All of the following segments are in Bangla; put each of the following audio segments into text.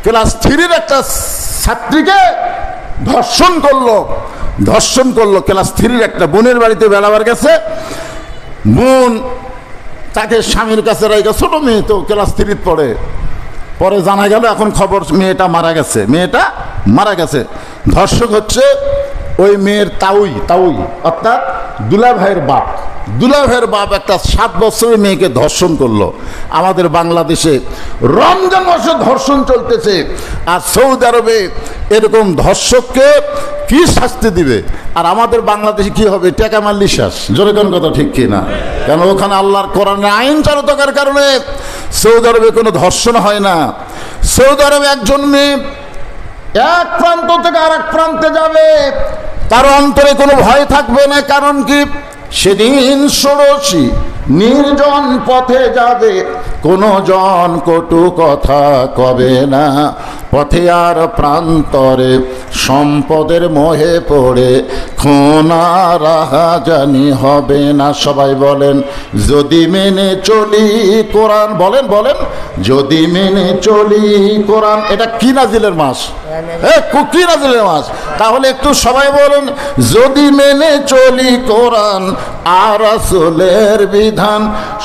ক্লাস 3-র একটা ছাত্রীকে ধর্ষণ করলো ক্লাস 3-র একটা বোনের বাড়িতে বেড়াবার গেছে। বোন তাকে স্বামীর কাছে রেখে, ছোট মেয়ে তো ক্লাস 3 পড়ে, পরে জানা গেল এখন খবর মেয়েটা মারা গেছে। ধর্ষক হচ্ছে ওই মেয়ের তাউই অর্থাৎ দুলাভাইয়ের বাপ একটা 7 বছরের মেয়েকে ধর্ষণ করলো। আমাদের বাংলাদেশে রমজান মাসে ধর্ষণ চলতেছে, আর সৌদি আরবে এরকম ধর্ষককে কি শাস্তি দিবে? আর আমাদের বাংলাদেশে কি হবে? টাকা মারলি শেষ। জোরে কোন কথা ঠিক কি না? কেন ওখানে আল্লাহর কোরআনের আইন চালু থাকার কারণে সৌদি আরবে কোনো ধর্ষণ হয় না। সৌদি আরবে একজন মেয়ে এক প্রান্ত থেকে আরেক প্রান্তে যাবে, তার অন্তরে কোনো ভয় থাকবে না। কারণ কি? সেদিন ষোড়শী নির্জন পথে যাবে, কোনো জন কটু কথা কবে না। পথে আর প্রান্তরে সম্পদের মোহে পড়ে খোনা রাহাজানি হবে না। সবাই বলেন যদি মেনে চলি কোরআন। বলেন যদি মেনে চলি কোরআন। এটা কি নাজিলের মাস? কি নাজিলের মাস? তাহলে একটু সবাই বলেন যদি মেনে চলি কোরআন আর রাসূলের বিধান,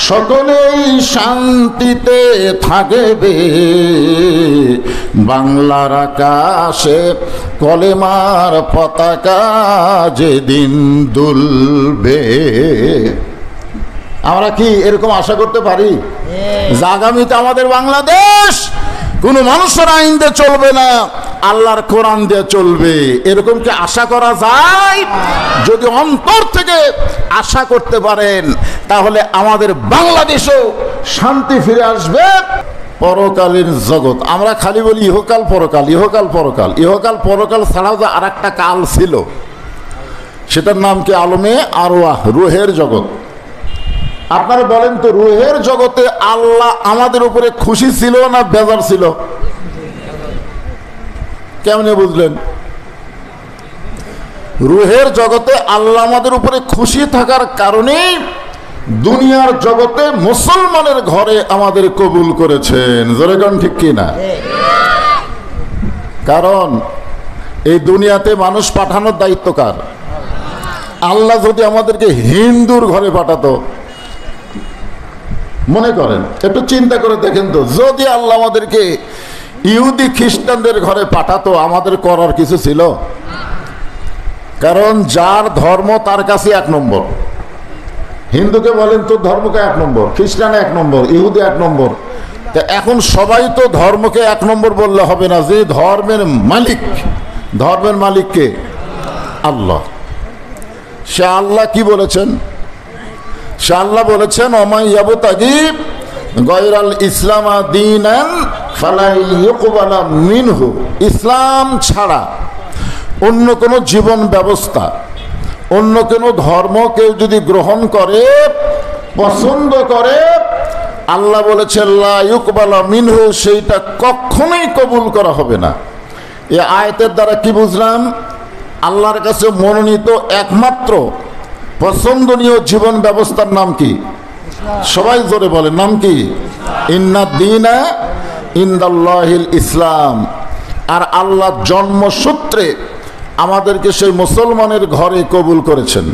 সকলেই শান্তিতে থাকবে। বাংলার আকাশে কলেমার পতাকা যেদিন দুলবে। আমরা কি এরকম আশা করতে পারি যে আগামীতে আমাদের বাংলাদেশ কোনো মানুষের আইন দিয়ে চলবে না, আল্লাহর কোরআন দিয়ে চলবে? এরকম কি আশা করা যায়? যদি অন্তর থেকে আশা করতে পারেন তাহলে আমাদের বাংলাদেশেও শান্তি ফিরে আসবে। পরকালের জগৎ, আমরা খালি বলি ইহকাল পরকাল ছাড়াও যে আর একটা কাল ছিল, সেটার নাম কি? আলমে আরওয়াহ, রুহের জগৎ। আপনারা বলেন তো, রুহের জগতে আল্লাহ আমাদের উপরে খুশি ছিল না বেজার ছিল? কেমনে বুঝলেন? রুহের জগতে আল্লাহ আমাদের উপরে খুশি থাকার কারণে দুনিয়ার জগতে মুসলমানের ঘরে আমাদের কবুল করেছেন। জোরে কোন ঠিক কি না? কারণ এই দুনিয়াতে মানুষ পাঠানোর দায়িত্ব কার? আল্লাহ যদি আমাদেরকে হিন্দুর ঘরে পাঠাতো, মনে করেন একটু চিন্তা করে দেখেন তো, যদি আল্লাহ আমাদেরকে ইহুদি খ্রিস্টানদের ঘরে পাঠাতো, আমাদের করার কিছু ছিল? কারণ যার ধর্ম তার কাছে 1 নম্বর। হিন্দুকে বলেন তোর ধর্মকে 1 নম্বর, খ্রিস্টান 1 নম্বর, ইহুদি 1 নম্বর। এখন সবাই তো ধর্মকে 1 নম্বর বললে হবে না। যে ধর্মের মালিক কে? আল্লাহ। সে আল্লাহ কি বলেছেন? সে আল্লাহ বলেছেন ওমাই ইয়াবতাগি গায়রাল ইসলাম দীনান ফালা ইউকবালা মিনহু। ইসলাম ছাড়া অন্য কোনো জীবন ব্যবস্থা, অন্য কোনো ধর্ম কেউ যদি গ্রহণ করে, পছন্দ করে, আল্লাহ বলেছেন লা ইউকবালা মিনহু, সেইটা কখনোই কবুল করা হবে না। এই আয়াতের দ্বারা কি বুঝলাম? আল্লাহর কাছে মনোনীত একমাত্র পছন্দনীয় জীবন ব্যবস্থার নাম কি? সবাই জোরে বলেন, নাম কি? ইন্নাদ দীনা ইনদাল্লাহিল ইসলাম। আর আল্লাহ জন্মসূত্রে আমাদেরকে সেই মুসলমানের ঘরে কবুল করেছেন।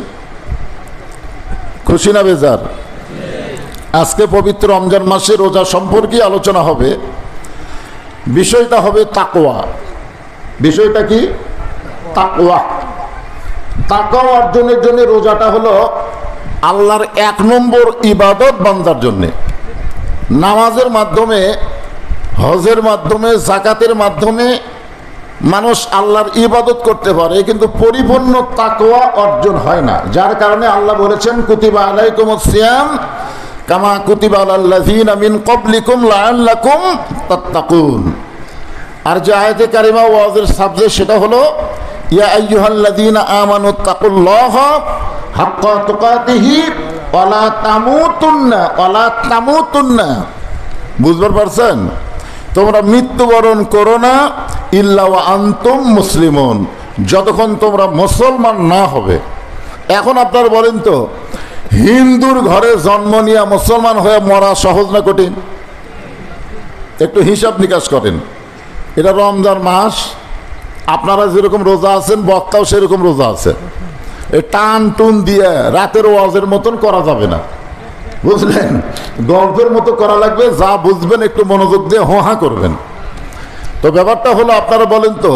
খুশি না বেজার? আজকে পবিত্র রমজান মাসে রোজা সম্পর্কে আলোচনা হবে। বিষয়টা হবে তাকওয়া। বিষয়টা কি? তাকওয়া। তাকওয়া অর্জনের জন্য রোজাটা হলো আল্লাহর 1 নম্বর ইবাদত বান্দার জন্য। নামাজের মাধ্যমে, হজের মাধ্যমে, যাকাতের মাধ্যমে মানুষ আল্লাহর ইবাদত করতে পারে, কিন্তু পরিপূর্ণ তাকওয়া অর্জন হয় না। যার কারণে আল্লাহ বলেছেন কুতিবা আলাইকুমুস সিয়াম কামা কুতিবা আলাল লাযিনা মিন ক্বাবলিকুম লাআল্লাকুম তাত্তাকুন। আর যে আয়াতে কারিমা ওয়াজের সাবজেক্ট সেটা হলো ইয়া আইয়ুহাল্লাযীনা আমানুত্তাকুল্লাহা হাক্কা তুকাতিহি ওয়ালা তামুতুন্না। বুঝতে পারছেন? তোমরা মৃত্যুবরণ করো না ইল্লা ওয়া আনতুম মুসলিমুন, যতক্ষণ তোমরা মুসলমান না হবে। এখন আপনারা বলেন তো, হিন্দুর ঘরে জন্ম নিয়ে মুসলমান হয়ে মরা সহজ না কঠিন? একটু হিসাব নিকাশ করেন। এটা রমজান মাস, আপনারা যেরকম রোজা আছেন বক্তাও সেরকম রোজা আছে। এই টান টুন দিয়ে রাতের ওয়াজের মতন করা যাবে না, বুঝলেন? গল্পের মতো করা লাগবে, যা বুঝবেন একটু মনোযোগ দিয়ে হোহা করবেন। তো ব্যাপারটা হলো, আপনারা বলেন তো,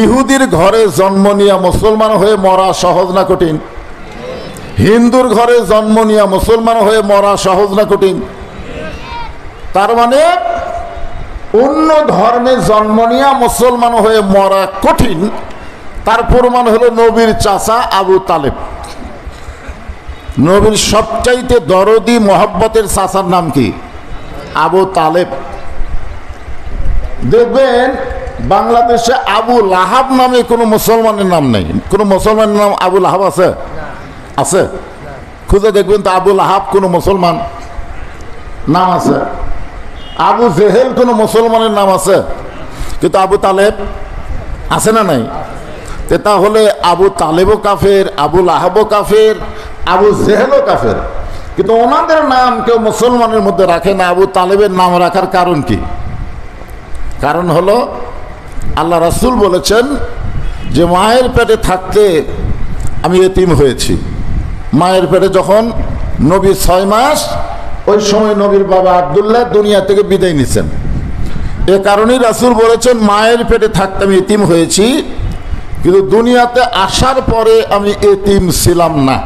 ইহুদির ঘরে জন্ম নিয়ে মুসলমান হয়ে মরা সহজ না কঠিন? হিন্দুর ঘরে জন্ম নিয়ে মুসলমান হয়ে মরা সহজ না কঠিন? তার মানে অন্য ধর্মে জন্ম নিয়ে মুসলমান হয়ে মরা কঠিন। তার প্রমাণ হলো নবীর চাচা আবু তালেব। নবীর সবচাইতে দরদি মহব্বতের চাচার নাম কি? আবু তালেব। দেখবেন বাংলাদেশে আবু লাহাব নামে কোনো মুসলমানের নাম নেই। কোনো মুসলমানের নাম আবু লাহাব আছে? আছে? খুঁজে দেখবেন তো আবু লাহাব কোনো মুসলমান নাম আছে? আবু জেহেল কোনো মুসলমানের নাম আছে? কিন্তু আবু তালেব আছে না নাই? তাহলে আবু তালেবও কাফের, আবু লাহাবও কাফের, আবু জেহেলও কাফের। কিন্তু ওনাদের নাম কেউ মুসলমানের মধ্যে রাখে না। আবু তালেবের নাম রাখার কারণ কি? কারণ হলো আল্লাহ রাসূল বলেছেন যে মায়ের পেটে থাকতে আমি এতিম হয়েছি। মায়ের পেটে যখন নবী 6 মাস, ওই সময় নবীর বাবা আব্দুল্লাহ দুনিয়া থেকে বিদায় নিছেন। এ কারণেই রাসূল বলেছেন মায়ের পেটে থাকতে আমি এতিম হয়েছি, কিন্তু দুনিয়াতে আসার পরে আমি এতিম ছিলাম না।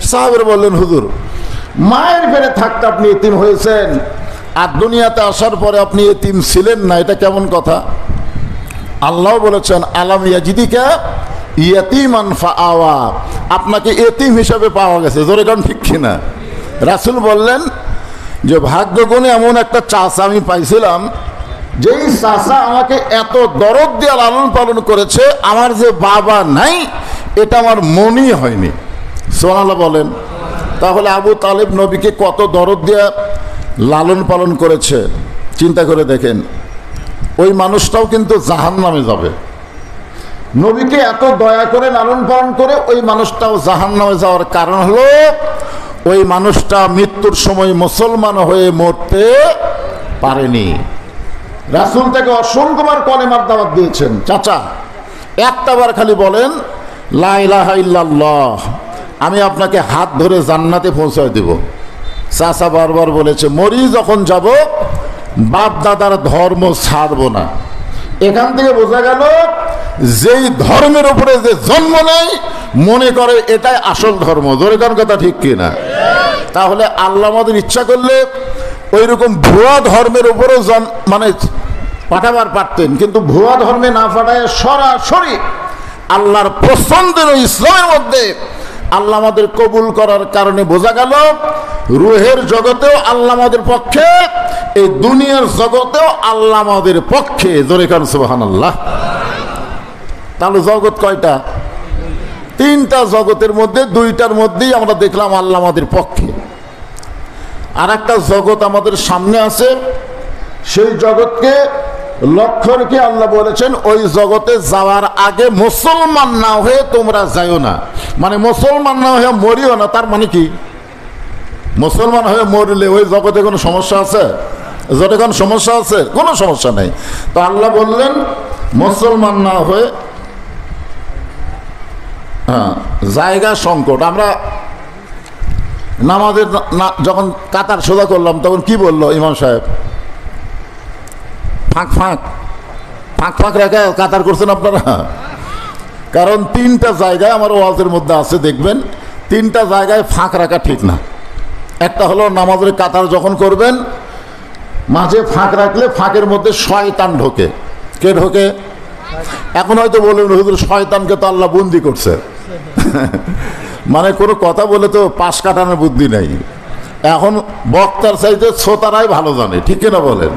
সাহাবারা বললেন, হুজুর মায়ের পেটে থাকতে আপনি এতিম হয়েছেন আর দুনিয়াতে আসার পরে আপনি এতিম ছিলেন না, এটা কেমন কথা? আল্লাহ বলেছেন আলাম ইয়াজিদিকা ইয়াতীমান ফাআওয়া, আপনাকে এতিম হিসাবে পাওয়া গেছে। জোরে কারণ ঠিক কিনা? রাসূল বললেন যে ভাগ্যগুণে এমন একটা চাচা আমি পাইছিলাম, যেই চাচা আমাকে এত দরদ দিয়ে লালন পালন করেছে, আমার যে বাবা নাই এটা আমার মনেই হয়নি। সুবহানাল্লাহ বলেন। তাহলে আবু তালেব নবীকে কত দরদ দিয়ে লালন পালন করেছে চিন্তা করে দেখেন। ওই মানুষটাও কিন্তু জাহান্নামে যাবে। নবীকে এত দয়া করে লালন পালন করে ওই মানুষটাও জাহান্নামে যাওয়ার কারণ হলো ওই মানুষটা মৃত্যুর সময় মুসলমান হয়ে মরতে পারেনি। রাসূল তাকে অসংখ্যবার কলেমার দাওয়াত দিয়েছেন। চাচা একটাবার খালি বলেন লা ইলাহা ইল্লাল্লাহ, আমি আপনাকে হাত ধরে জান্নাতে পৌঁছায় দেব। চাচা বারবার বলেছে মরি যখন যাব বাপ দাদার ধর্ম ছাড়ব না। এখান থেকে বোঝা গেল যেই ধর্মের উপরে যে জন্ম নেয় মনে করে এটাই আসল ধর্ম। জোরে কোন কথা ঠিক কিনা? তাহলে আল্লাহ আমাদের ইচ্ছা করলে ওই রকম ভুয়া ধর্মের উপরেও মানে পাঠাবার পারতেন, কিন্তু ভুয়া ধর্মে না পাঠায় সরাসরি আল্লাহর পছন্দের ইসলামের মধ্যে আল্লাহ আমাদের কবুল করার কারণে বোঝা গেল রুহের জগতেও আল্লাহ আমাদের পক্ষে, এই দুনিয়ার জগতেও আল্লাহ আমাদের পক্ষে। জোরে কারণ সুবহানাল্লাহ। তাহলে জগৎ কয়টা? 3টা জগতের মধ্যে 2টার মধ্যেই আমরা দেখলাম আল্লাহ আমাদের পক্ষে। আর একটা জগৎ আমাদের সামনে আছে, সেই জগৎকে লক্ষ্য রেখে আল্লাহ বলেছেন ওই জগতে যাওয়ার আগে মুসলমান না হয়ে তোমরা যাইও না। মানে মুসলমান না হয়ে মরিও না। তার মানে কি? মুসলমান হয়ে মরলে ওই জগতে কোনো সমস্যা আছে? জগতে কোনো সমস্যা আছে? কোনো সমস্যা নেই। তো আল্লাহ বললেন মুসলমান না হয়ে, জায়গা সংকট। আমরা নামাজের যখন কাতার সোজা করলাম তখন কি বললো ইমাম সাহেব? ফাঁক ফাঁক ফাঁক ফাঁক রেখে কাতার করছেন আপনারা। কারণ 3টা জায়গায় আমার ওয়াজের মধ্যে আছে, দেখবেন 3টা জায়গায় ফাঁক রাখা ঠিক না। একটা হলো নামাজের কাতার যখন করবেন মাঝে ফাঁক রাখলে ফাঁকের মধ্যে শয়তান ঢোকে। কে ঢোকে? এখন হয়তো বলবেন হুজুর শয়তানকে তো আল্লাহ বন্দি করছে। মানে কোনো কথা বলে তো পাশ কাটানোর বুদ্ধি নেই। এখন বক্তার চাইতে শ্রোতারাই ভালো জানে, ঠিক কিনা বলেন?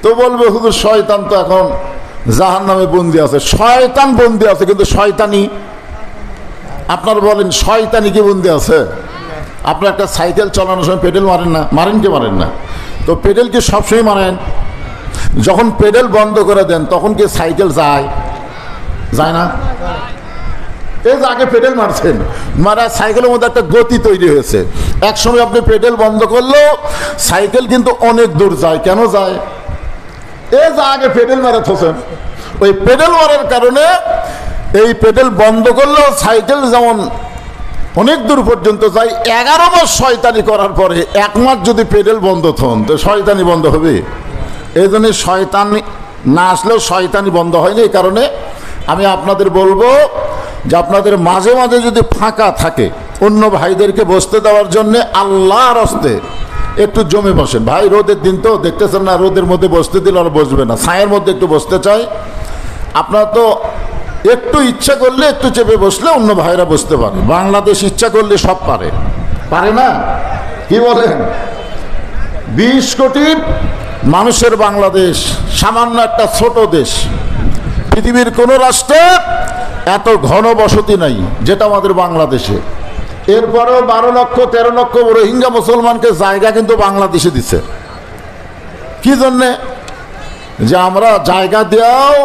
তো বলবে হুজুর শয়তান তো এখন জাহান্নামে বন্দি আছে। শয়তান বন্দি আছে, কিন্তু শয়তানি আপনার বলেন শয়তানি কি বন্দি আছে? আপনার একটা সাইকেল চালানোর সময় পেডেল মারেন না? মারেন কি মারেন না? তো পেডেল কি সবসময় মারেন? যখন পেডেল বন্ধ করে দেন তখন কি সাইকেল যায়? যায় না? এই যে আগে পেডেল মারছেন, মারা সাইকেলের মধ্যে একটা গতি তৈরি হয়েছে। এক সময় আপনি পেডেল বন্ধ করলেও সাইকেল কিন্তু অনেক দূর যায়। কেন যায়? এই যে আগে পেডেল মারা থোছেন, ওই পেডেল মারার কারণে এই পেডেল বন্ধ করলেও সাইকেল যেমন অনেক দূর পর্যন্ত যায়, 11 মাস শয়তানি করার পরে 1 মাস যদি পেডেল বন্ধ থন তো শয়তানি বন্ধ হবে? এই জন্য শয়তানি না আসলেও শয়তানি বন্ধ হয়নি। এই কারণে আমি আপনাদের বলবো যে আপনাদের মাঝে মাঝে যদি ফাঁকা থাকে অন্য ভাইদেরকে বসতে দেওয়ার জন্য আল্লাহর হস্তে একটু জমে বসেন। ভাই রোদের দিন তো দেখতেছেন না, রোদের মধ্যে বসতে দিলে আর বসবে না, ছায়ের মধ্যে একটু বসতে চাই। আপনারা তো একটু ইচ্ছা করলে একটু চেপে বসলে অন্য ভাইরা বসতে পারে। বাংলাদেশ ইচ্ছা করলে সব পারে, পারে না? কি বলেন? 20 কোটি মানুষের বাংলাদেশ সামান্য একটা ছোট দেশ। পৃথিবীর কোন রাষ্ট্রে এত ঘন বসতি নাই যেটা আমাদের বাংলাদেশে। এরপরেও 12 লক্ষ 13 লক্ষ রোহিঙ্গা মুসলমানকে জায়গা কিন্তু বাংলাদেশে দিছে। কি জন্যে? যে আমরা জায়গা দেওয়াও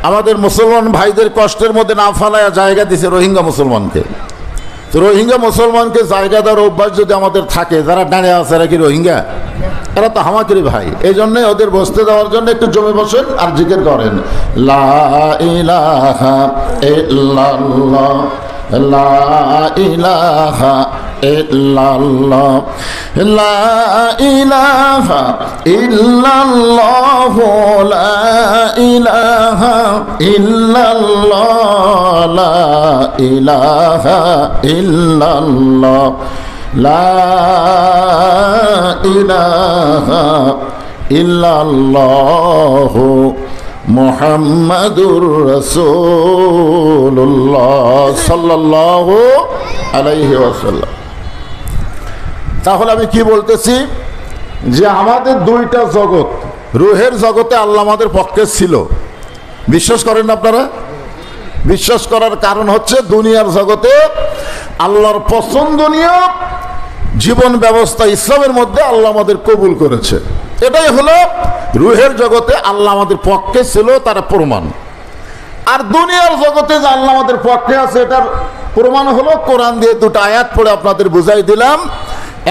আমাদের মুসলমান ভাইদের কষ্টের মধ্যে না ফেলায় জায়গা দিছে রোহিঙ্গা মুসলমানকে। তো রোহিঙ্গা মুসলমানকে জায়গা দেওয়ার অভ্যাস যদি আমাদের থাকে, যারা দাঁড়িয়ে আছে এরা কি রোহিঙ্গা? এরা তো হামাকেরই ভাই। এই জন্য ওদের বসতে দেওয়ার জন্য একটু জমে বসেন আর জিকির করেন, লা ইলাহা ইল্লাল্লাহ, লা ইলাহা ইল্লাল্লাহ, লা ইলাহা ইল্লাল্লাহ, লা ইলাহা ইল্লাল্লাহ, লা ইলাহা ইল্লাল্লাহ, লা ইলাহা ইল্লাল্লাহ, মুহাম্মাদুর রাসূলুল্লাহ সাল্লাল্লাহু আলাইহি ওয়াসাল্লাম। তাহলে আমি কি বলতেছি যে আমাদের দুইটা জগৎ, রুহের জগতে আল্লাহ আমাদের পক্ষে ছিল। বিশ্বাস করেন আপনারা? বিশ্বাস করার কারণ হচ্ছে দুনিয়ার জগতে আল্লাহর পছন্দনীয় জীবন ব্যবস্থা ইসলামের মধ্যে আল্লাহ আমাদের কবুল করেছে। এটাই হলো রুহের জগতে আল্লাহ আমাদের পক্ষে ছিল, তার প্রমাণ। আর দুনিয়ার জগতে যে আল্লাহ আমাদের পক্ষে আছে এটার প্রমাণ হলো কোরআন দিয়ে দুটো আয়াত পড়ে আপনাদের বুঝাই দিলাম।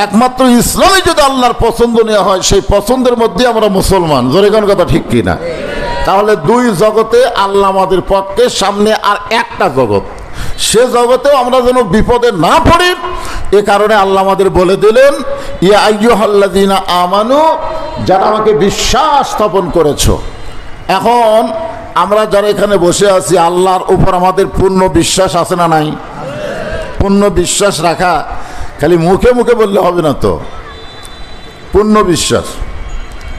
একমাত্র ইসলামে যদি আল্লাহর পছন্দনীয় হয়, সেই পছন্দের মধ্যে আমরা মুসলমান। জোরে কোন কথা ঠিক কিনা? তাহলে দুই জগতে আল্লাহ আমাদের পক্ষে, সামনে আর একটা জগৎ, সে জগতেও আমরা যেন বিপদে না পড়ি, এ কারণে আল্লাহ আমাদের বলে দিলেন, ইয়া আইয়ুহাল্লাযীনা আমানু, যারা আমাকে বিশ্বাস স্থাপন করেছো। এখন আমরা যারা এখানে বসে আছি, আল্লাহর উপর আমাদের পূর্ণ বিশ্বাস আছে না নাই? পূর্ণ বিশ্বাস রাখা খালি মুখে মুখে বললে হবে না তো। পূর্ণ বিশ্বাস,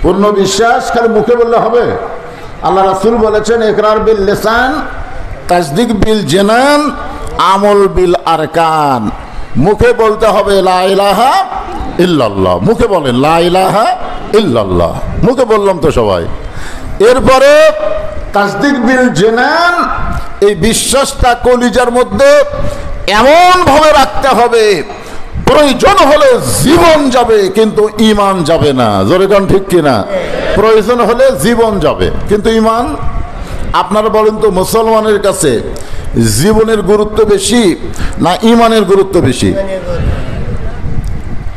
পূর্ণ বিশ্বাস খালি মুখে বললে হবে? আল্লাহ রাসূল বলেছেন, ইকরার বিল লিসান, তাসদিক বিল জানান, আমল বিল আরকান। মুখে বলতে হবে লা ইলাহা ইল্লাল্লাহ, মুখে বলেন লা ইলাহা ইল্লাল্লাহ, মুখে বললাম তো সবাই। এরপরে তাসদিক বিল জানান, এই বিশ্বাসটা কলিজার মধ্যে এমন ভাবে রাখতে হবে, প্রয়োজন হলে জীবন যাবে কিন্তু ঈমান যাবে না। জোরে কোন ঠিক কিনা? প্রয়োজন হলে জীবন যাবে কিন্তু ঈমান। আপনারা বলেন তো, মুসলমানের কাছে জীবনের গুরুত্ব বেশি না ঈমানের গুরুত্ব বেশি?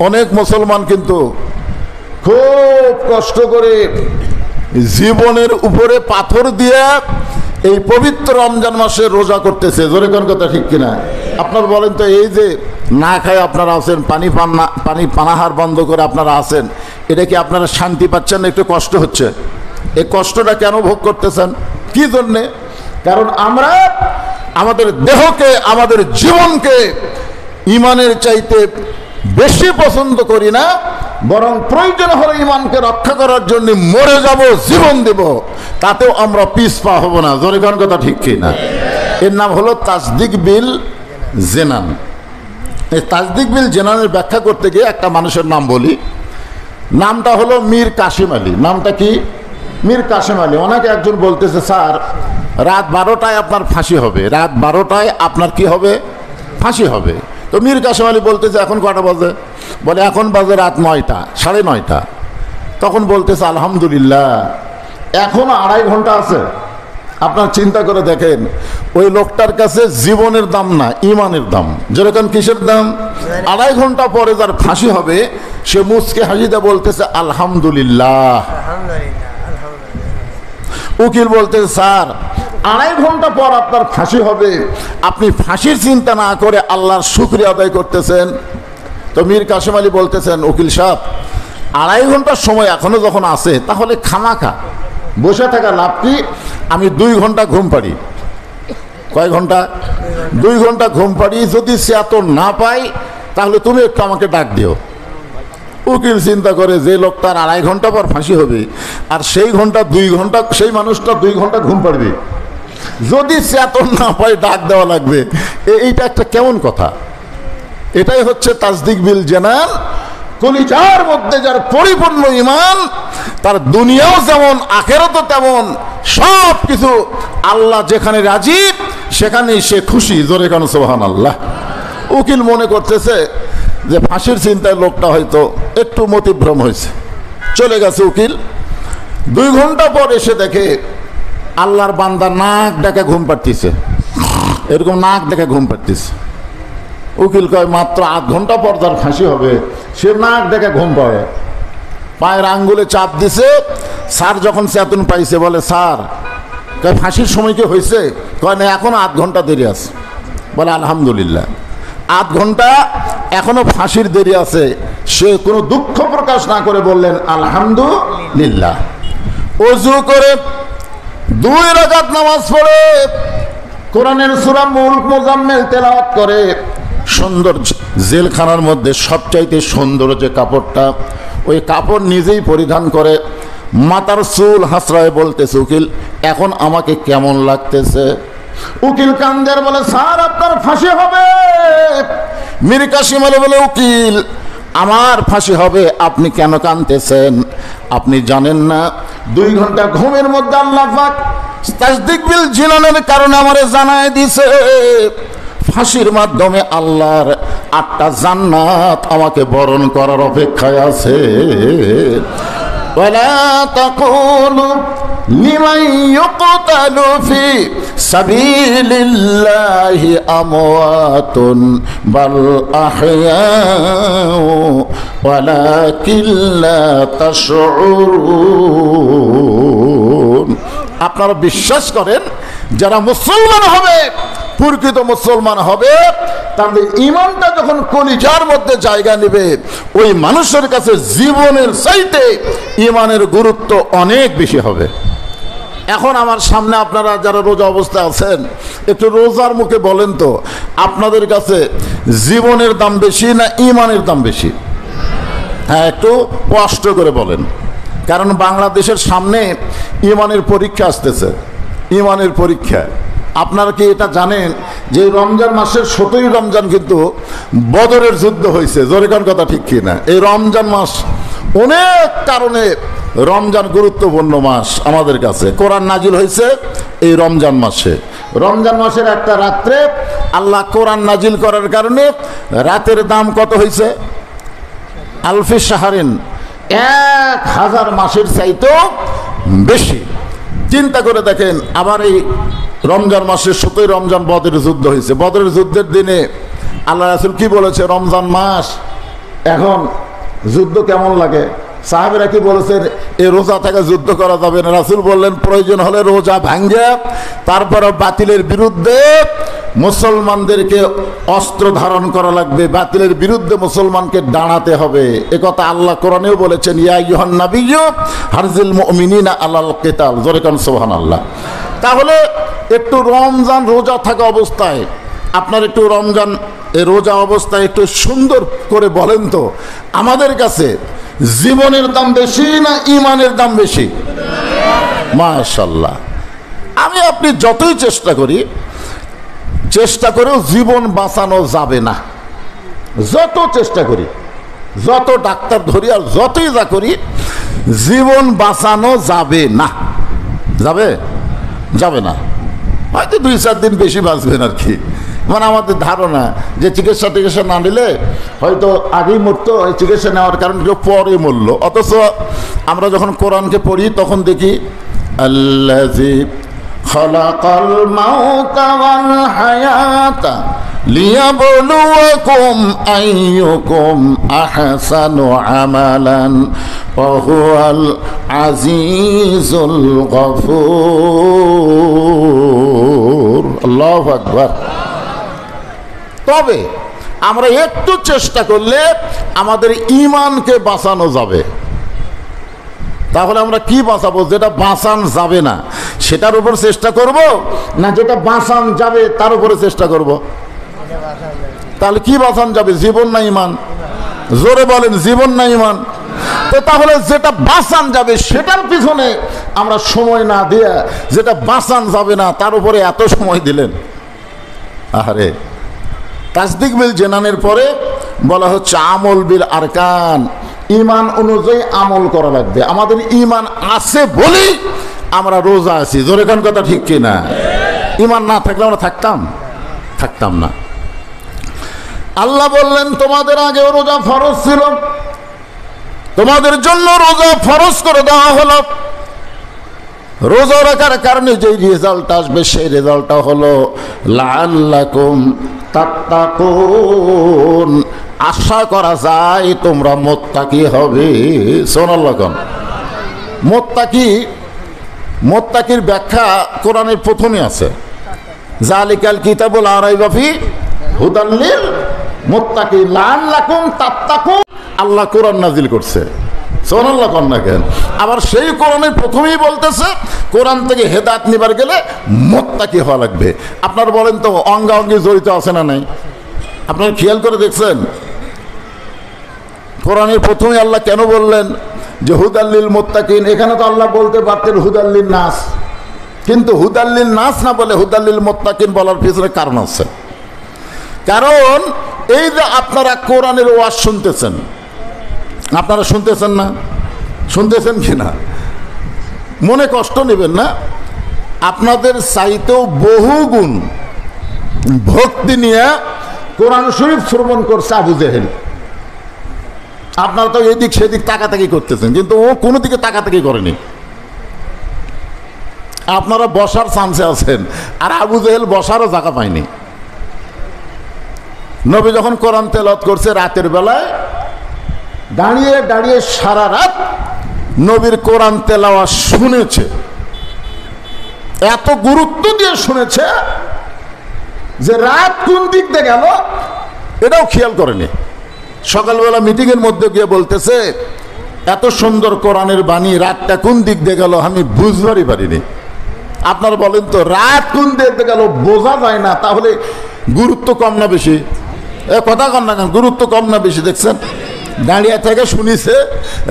অনেক মুসলমান কিন্তু খুব কষ্ট করে জীবনের উপরে পাথর দিয়ে এই পবিত্র রমজান মাসে রোজা করতেছে। জোরে কোন কথা ঠিক কিনা? আপনারা বলেন তো, এই যে না খায় আপনারা আছেন, পানি পানাহার বন্ধ করে আপনারা আছেন, এটা কি আপনারা শান্তি পাচ্ছেন না? একটু কষ্ট হচ্ছে। এই কষ্টটা কেন ভোগ করতেছেন? কি জন্যে? কারণ আমরা আমাদের দেহকে, আমাদের জীবনকে ঈমানের চাইতে বেশি পছন্দ করি না, বরং প্রয়োজন হলে ঈমানকে রক্ষা করার জন্য মরে যাব, জীবন দেব, তাতেও আমরা পিছপা হব না। জোরে কোন কথা ঠিক কিনা? এর নাম হলো তাসদিক বিল জানান। এই তাসদিক বিল জানানের ব্যাখ্যা করতে গিয়ে একটা মানুষের নাম বলি। নামটা হলো মীর কাসেম আলী। নামটা কি? মীর কাসেম আলী। ওনাকে একজন বলতেছে, স্যার রাত 12টায় আপনার ফাঁসি হবে, রাত 12টায় আপনার কি হবে? ফাঁসি হবে। তো মীর কাসেম আলী বলতেছে, এখন কটা বাজে? বলে এখন বাজে রাত 9টা, 9:30। তখন বলতেছে, আলহামদুলিল্লাহ, এখনো 2.5 ঘন্টা আছে। আপনার চিন্তা করে দেখেন, ওই লোকটার কাছে জীবনের দাম না, ঈমানের দাম। যেরকম কিসের দাম? 2.5 ঘন্টা পরে যার ফাঁসি হবে, সে মুচকে হাসিতে বলতেছে আলহামদুলিল্লাহ। উকিল বলতে, স্যার 2.5 ঘন্টা পর আপনার ফাঁসি হবে, আপনি ফাঁসির চিন্তা না করে আল্লাহর শুকরিয়া আদায় করতেছেন। তো মীর কাসেম আলী বলতেছেন, উকিল সাহেব 2.5 ঘন্টার সময় এখনো যখন আছে, তাহলে খামাখা বসে থাকা লাভ কি? আমি 2 ঘন্টা ঘুম পাড়ি। কয় ঘন্টা? 2 ঘন্টা ঘুম পাড়ি। যদি সে এত না পাই তাহলে তুমি একটু আমাকে ডাক দিও। উকিল চিন্তা করে, যে লোকটার 2.5 ঘন্টা পর ফাঁসি হবে আর সেই ঘন্টা 2 ঘন্টা, সেই মানুষটা 2 ঘন্টা ঘুম পাড়বে, যদি সে এত না পাই ডাক দেওয়া লাগবে, এইটা একটা কেমন কথা? এটাই হচ্ছে তাসদিক বিল জানান। কলিজার মধ্যে যার পরিপূর্ণ ঈমান, তার দুনিয়াও যেমন আখিরাতও তেমন, সব কিছু আল্লাহ যেখানে রাজি সেখানেই সে খুশি। জোরে কান সুবহানাল্লাহ। উকিল মনে করতেছে যে ফাঁসির চিন্তায় লোকটা হয়তো একটু মতিভ্রম হয়েছে, চলে গেছে উকিল। 2 ঘন্টা পর এসে দেখে আল্লাহর বান্দা নাক ডেকে ঘুম পাড়তেছে, এরকম নাক ডেকে ঘুম পাড়তেছে। উকিল কয়, মাত্র 8 ঘন্টা পর তার ফাঁসি হবে, সে নাক ডেকে ঘুম পায়, পায়ের আঙ্গুলে চাপ দিছে। স্যার যখন চেতন পাইছে বলে, স্যার কয় ফাঁসির সময় কি হয়েছে? কয় না, এখনো 8 ঘন্টা দেরি আছে। বলে আলহামদুলিল্লাহ, 8 ঘন্টা এখনো ফাঁসির দেরি আছে। সে কোনো দুঃখ প্রকাশ না করে বললেন আলহামদুলিল্লাহ। ওযু করে 2 রাকাত নামাজ পড়ে কোরআনের সূরা মুলক মুজাম্মিল তেলাওয়াত করে, সুন্দর জেলখানার মধ্যে সবচাইতে সুন্দর যে কাপড়টা, ওই কাপড় নিজেই পরিধান করে মাথার চুল হাসরায় বলতেছে, উকিল এখন আমাকে কেমন লাগতেছে? উকিল কান্দের বলে, স্যার আপনার ফাঁসি হবে। মীর কাসেম আলী বলে, উকিল আমার ফাঁসি হবে, আপনি কেন কাঁদতেছেন? আপনি জানেন না 2 ঘন্টা ঘুমের মধ্যে আল্লাহ পাক তাসদিক বিল জিনানের কারণে আমারে জানায় দিছে, ফাঁসির মাধ্যমে আল্লাহর 8টা জান্নাত আমাকে বরণ করার অপেক্ষায় আছে। ওয়ালা তাকুলু লিমান ইউকতালু ফি সাবিলিল্লাহি আমওয়াতুন বাল আহইয়াউ ওয়ালাকিন লা তাশউরুন। আপনারা বিশ্বাস করেন, যারা মুসলমান হবে, প্রকৃত মুসলমান হবে, তাদের ঈমানটা যখন কলিজার মধ্যে জায়গা নেবে, ওই মানুষের কাছে জীবনের চাইতে ঈমানের গুরুত্ব অনেক বেশি হবে। এখন আমার সামনে আপনারা যারা রোজা অবস্থায় আছেন, একটু রোজার মুখে বলেন তো, আপনাদের কাছে জীবনের দাম বেশি না ঈমানের দাম বেশি? হ্যাঁ, একটু কষ্ট করে বলেন, কারণ বাংলাদেশের সামনে ঈমানের পরীক্ষা আসতেছে। ঈমানের পরীক্ষা, আপনারা কি এটা জানেন যে রমজান মাসের 17ই রমজান কিন্তু বদরের যুদ্ধ হয়েছে? জোরে কোন কথা ঠিক কিনা? এই রমজান মাস অনেক কারণে রমজান গুরুত্বপূর্ণ মাস আমাদের কাছে। কোরআন নাজিল হয়েছে এই রমজান মাসে। রমজান মাসের একটা রাত্রে আল্লাহ কোরআন নাজিল করার কারণে রাতের দাম কত হয়েছে? আলফি শাহরিন, 1000 মাসের চাইতেও বেশি। চিন্তা করে দেখেন, আবার এই রমজান মাসের 17ই রমজান বদরের যুদ্ধ হয়েছে। বদরের যুদ্ধের দিনে আল্লাহ রাসূল কি বলেছে? রমজান মাস, এখন যুদ্ধ কেমন লাগে? সাহাবেরা কি বলেছেন? এই রোজা থেকে যুদ্ধ করা যাবে না। রাসূল বললেন, প্রয়োজন হলে রোজা ভাঙ্গে তারপরে বাতিলের বিরুদ্ধে মুসলমানদেরকে অস্ত্র ধারণ করা লাগবে, বাতিলের বিরুদ্ধে মুসলমানকে দাঁড়াতে হবে। একথা আল্লাহ কোরআনেও বলেছেন, ইয়া আইয়ুহান নাবিয়্যু হারজিল মুমিনিনা আলাল কিতাল। জোরে কান সুবহানাল্লাহ। তাহলে একটু রমজান রোজা থাকা অবস্থায় আপনার একটু রমজান রোজা অবস্থায় একটু সুন্দর করে বলেন তো, আমাদের কাছে জীবনের দাম বেশি না ঈমানের দাম বেশি? মাশাআল্লাহ। আমি আপনি যতই চেষ্টা করেও জীবন বাঁচানো যাবে না। যত চেষ্টা করি, যত ডাক্তার ধরি আর যতই যা করি, জীবন বাঁচানো যাবে না। যাবে না। হয়তো 2-4 দিন বেশি বাঁচবেন আর কি। মানে আমাদের ধারণা যে চিকিৎসা না নিলে হয়তো আগেই মরতো, ওই চিকিৎসা নেওয়ার কারণে কেউ পরে মরল। অথচ আমরা যখন কোরআনকে পড়ি তখন দেখি আল্লাযী খালাকাল মাউতা ওয়াল হায়াতা লিয়াবলুয়াকুম আইয়ুকুম আহসানু আমালান ওয়া হুয়াল আজিজুল গফুর। আল্লাহু আকবার। তবে আমরা একটু চেষ্টা করলে আমাদের ঈমানকে বাঁচানো যাবে। তাহলে আমরা কি বাঁচাবো? যেটা বাঁচান যাবে না সেটার উপর চেষ্টা করব, না যেটা বাঁচান যাবে তার উপরে চেষ্টা করব? তাহলে কি বাঁচান যাবে? জীবন না ঈমান? জোরে বলেন, জীবন না ঈমান? তো তাহলে যেটা বাঁচান যাবে সেটার পিছনে আমরা সময় না দিয়ে যেটা বাঁচান যাবে না তার উপরে এত সময় দিলেন। আরে তাসদিক বিল জানানের পরে বলা হচ্ছে আমল বিল আরকান, ঈমান অনুযায়ী আমল করা লাগবে। আমাদের ঈমান আছে বলেই আমরা রোজা আছি। জোরে কোন কথা ঠিক কিনা? ঈমান না থাকলে আমরা থাকতাম না। আল্লাহ বললেন তোমাদের আগে রোজা ফরজ ছিল, তোমাদের জন্য রোজা ফরজ করে দেওয়া হলো। রোজা রাখার কারণে যে রেজাল্ট আসবে সেই রেজাল্টটা হলো লাআল্লাকুম তাত্তাকুন, আশা করা যায় তোমরা মুত্তাকি হবে। সুবহানাল্লাহ। মুত্তাকির ব্যাখ্যা কোরআনের প্রথমে আছে, যালিকাল কিতাবুল লা রাইবা ফি হুদাল লিল মুত্তাকিন লাআল্লাকুম তাত্তাকুন। আল্লাহ কোরআন নাজিল করছে। সুবহানাল্লাহ কন্যা কেন? আবার সেই কোরআনের প্রথমেই বলতেছে কোরআন থেকে হেদায়েত নিবার গেলে মুত্তাকি হওয়া লাগবে। আপনারা বলেন তো অঙ্গাঙ্গি জড়িত আছে না নাই? আপনারা খেয়াল করে দেখছেন কোরআনের প্রথমে আল্লাহ কেন বললেন যে হুদাল্লিল মুত্তাকিন? এখানে তো আল্লাহ বলতে পারতেন হুদাল্লিল নাস, কিন্তু হুদাল্লিল নাস না বলে হুদাল্লিল মুত্তাকিন বলার পিছনে কারণ আছে। কারণ এই যে আপনারা কোরআনের ওয়াজ শুনতেছেন, আপনারা শুনতেছেন না? শুনতেছেন কিনা? মনে কষ্ট নেবেন না। আপনাদের চাইতেও বহু গুণ ভক্তি নিয়ে কোরআন শরীফ শ্রবণ করছে আবু জেহেল। আপনারা তো এদিক সেদিক তাকাতাকি করতেছেন, কিন্তু ও কোনো দিকে তাকাতাকি করেনি। আপনারা বসার চান্সে আছেন, আর আবু জেহেল বসারও জায়গা পায়নি। নবী যখন কোরআন তেলাওয়াত করছে রাতের বেলায়, দাঁড়িয়ে দাঁড়িয়ে সারা রাত নবীর কোরআন তেলাওয়াত শুনেছে। এত গুরুত্ব দিয়ে শুনেছে যে রাত কোন দিক দিয়ে গেল এটাও খেয়াল করেনি। সকালবেলা মিটিংয়ের মধ্যে গিয়ে বলতেছে এত সুন্দর কোরআনের বাণী, রাতটা কোন দিক দিয়ে গেল আমি বুঝবারই পারিনি। আপনারা বলেন তো রাত কোন দিক দিয়ে গেল বোঝা যায় না, তাহলে গুরুত্ব কম না বেশি? কথা কম না কেন? গুরুত্ব কম না বেশি? দেখছেন দাঁড়িয়ে থেকে শুনিছে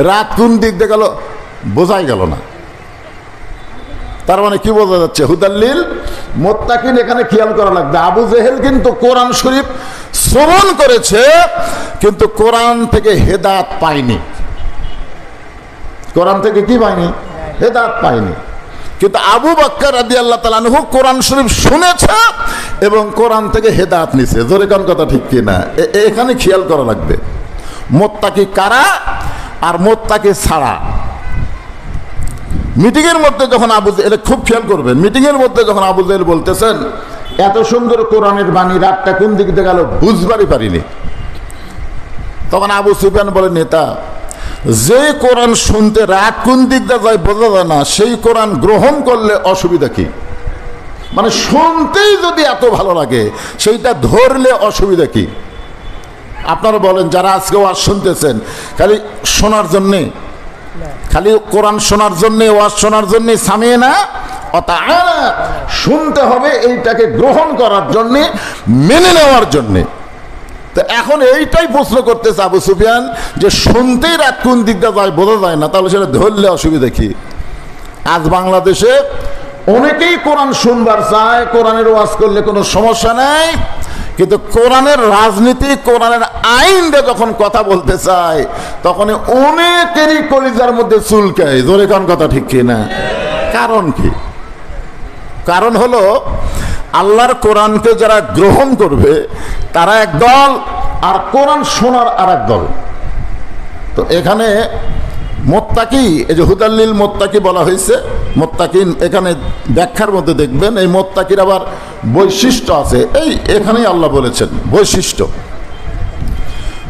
রাত কোন দিক দিয়ে গেল বোঝাই গেল না। তার মানে কি বোঝা যাচ্ছে? হুদাল্লিল মুত্তাকিন এখানে খেয়াল করা লাগবে। আবু জেহেল কিন্তু কোরআন শরীফ শ্রবণ করেছে, কিন্তু কোরআন থেকে হেদায়েত পায়নি। কোরআন থেকে কি পায়নি? হেদায়েত পায়নি। কিন্তু আবু বকর রাদিয়াল্লাহু তাআলা আনহু কোরআন শরীফ শুনেছে এবং কোরআন থেকে হেদায়েত নিছে। জোরে কোন কথা ঠিক কিনা? এখানে খেয়াল করা লাগবে মুত্তাকি কারা আর মুত্তাকি ছাড়া। মিটিংয়ের মধ্যে যখন আবু জেহেল, খুব খেয়াল করবেন, মিটিংয়ের মধ্যে যখন আবু জেহেল বলতেছেন এত সুন্দর কোরআনের বাণী, রাতটা কোন দিক দিয়ে গেল বুঝবারই পারিনি, তখন আবু সুফিয়ান বলে নেতা, যে কোরআন শুনতে রাত কোন দিক দিয়ে যায় বোঝা যায় না, সেই কোরআন গ্রহণ করলে অসুবিধা কি? মানে শুনতেই যদি এত ভালো লাগে সেইটা ধরলে অসুবিধা কি? আপনারা বলেন যারা আজকে ওয়াজ শুনতেছেন খালি শোনার জন্যে, খালি কোরআন শোনার জন্যে, ওয়াজ শোনার জন্যে সামিয়ে না অতাআলা, শুনতে হবে এইটাকে গ্রহণ করার জন্যে, মেনে নেওয়ার জন্যে। তো এখন এইটাই প্রশ্ন করতেছে আবু সুফিয়ান যে শুনতেই রাত কোন দিকটা যায় বোঝা যায় না, তাহলে সেটা ধরলে অসুবিধা কি? আজ বাংলাদেশে অনেকেই কোরআন শুনবার চায়, কোরআনের ওয়াজ করলে কোনো সমস্যা নাই, কিন্তু কোরআনের রাজনীতি, কোরআনের আইনটা যখন কথা বলতে চায় তখন অনেকেরই কলিজার মধ্যে চুলকায়। জোরে কোন কথা ঠিক কিনা? কারণ কি? কারণ হলো আল্লাহর কোরআনকে যারা গ্রহণ করবে তারা এক দল, আর কোরআন শোনার আর এক দল। তো এখানে মোত্তাকি, এই যে হুদাল্লিল মোত্তাকি বলা হয়েছে, মোত্তাকিন এখানে ব্যাখ্যার মধ্যে দেখবেন এই মোত্তাকির আবার বৈশিষ্ট্য আছে। এই এখানেই আল্লাহ বলেছেন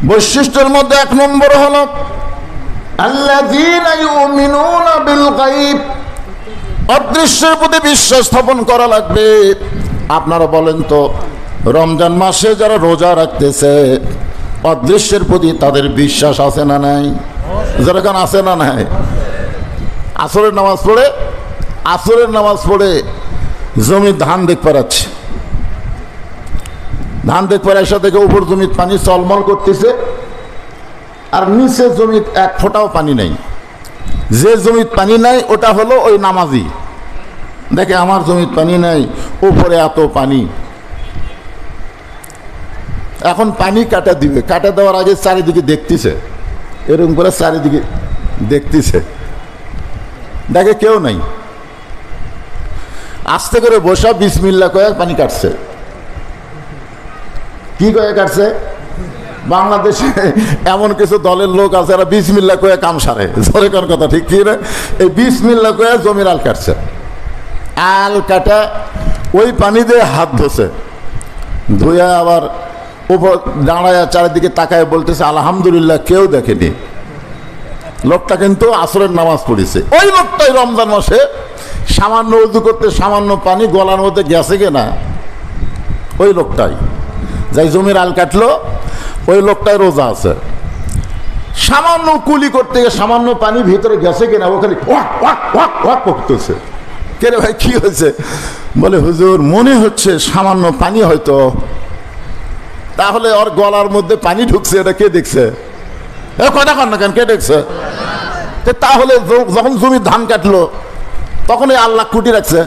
বৈশিষ্ট্যের মধ্যে 1 নম্বর হলো আল্লাযীনা ইউমিনুনা বিল গায়ব, অদৃশ্যের প্রতি বিশ্বাস স্থাপন করা লাগবে। আপনারা বলেন তো, রমজান মাসে যারা রোজা রাখতেছে অদৃশ্যের প্রতি তাদের বিশ্বাস আছে না নাই? যেরকম আছে না নাই? আসরের নামাজ পড়ে জমি ধান দেখতে পাচ্ছে, ধান দেখতে পারে, এসে থেকে উপর জমির পানি চলমল করতেছে, আর নিচে জমির 1 ফোঁটাও পানি নেই। যে জমির পানি নাই ওটা হলো ওই নামাজি, দেখে আমার জমির পানি নাই, উপরে এত পানি। এখন পানি কাটা দিবে, কাটা দেওয়ার আগে চারিদিকে দেখতেছে, এরকম করে চারিদিকে দেখতেছে, দেখে কেউ নাই, আস্তে করে বসা বিসমিল্লাহ কয়ে পানি কাটছে। কি কয়ে কাটছে? বাংলাদেশে এমন কিছু দলের লোক আছে যারা বিসমিল্লাহ কয়ে কাম সারে, জোরে কোন কথা ঠিক কি না? এই বিসমিল্লাহ কয়ে জমির আল কাটছে, আল কাটা ওই পানি দিয়ে হাত ধোছে, ধুয়ে আবার উপর দাঁড়ায় চারিদিকে তাকায় বলতেছে আলহামদুলিল্লাহ কেউ দেখেনি। লোকটা কিন্তু আসরের নামাজ পড়েছে। ওই লোকটাই রমজান মাসে সামান্য উযু করতে সামান্য পানি গলার মধ্যে গেছে কিনা, ওই লোকটাই যাই জমির আল কাটলো, ওই লোকটাই রোজা আছে। সামান্য কুলি করতে গিয়ে সামান্য পানি ভিতরে গেছে কিনা ওখানে ওয়াক ওয়াক ওয়াক ওয়াক করতেছে। কে রে ভাই কি হয়েছে? বলে হুজুর মনে হচ্ছে সামান্য পানি হয়তো। তাহলে ওর গলার মধ্যে পানি ঢুকছে, এটা কে দেখছে? কথা কন না কেন, কে দেখছে? তাহলে যখন জমির ধান কাটলো তখন এই আল্লাহ কুটি রাখছে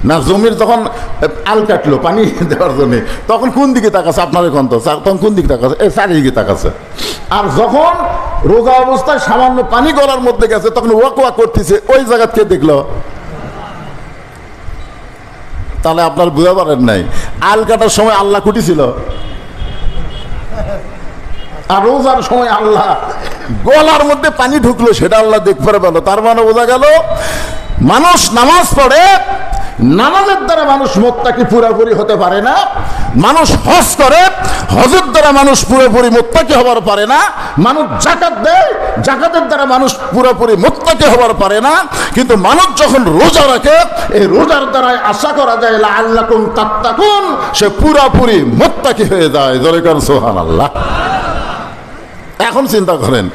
না? জমির যখন আল কাটলো পানি দেওয়ার জন্য তখন কোন দিকে তাকাচ্ছে? আপনার এখন তো তখন কোন দিকে তাকাচ্ছে? এই চারিদিকে তাকাচ্ছে। আর যখন রোজা অবস্থায় সামান্য পানি গলার মধ্যে গেছে তখন ওয়াক ওয়াক করতেছে, ওই জায়গা কে দেখলো? তাহলে আপনার বুঝতে পারেন নাই, আল কাটার সময় আল্লাহ কুটি ছিল, আর রোজার সময় আল্লাহ গলার মধ্যে পানি ঢুকলো সেটা আল্লাহ দেখতে পারলো। তার মানে বোঝা গেল মানুষ নামাজ পড়ে, নামাজের দ্বারা মানুষ মুত্তাকি পুরোপুরি হতে পারে না। মানুষ হজ করে, হজের দ্বারা মানুষ পুরোপুরি মুত্তাকি হবার পারে না। মানুষ যাকাত দেয়, যাকাতের দ্বারা মানুষ পুরোপুরি মুত্তাকি হবার পারে না। কিন্তু মানুষ যখন রোজা রাখে, এই রোজার দ্বারাই আশা করা যায় লাআল্লাকুম তাত্তাকুন, সে পুরোপুরি মুত্তাকি হয়ে যায়। জোরে কর সুবহানাল্লাহ। এখন চিন্তা করেন,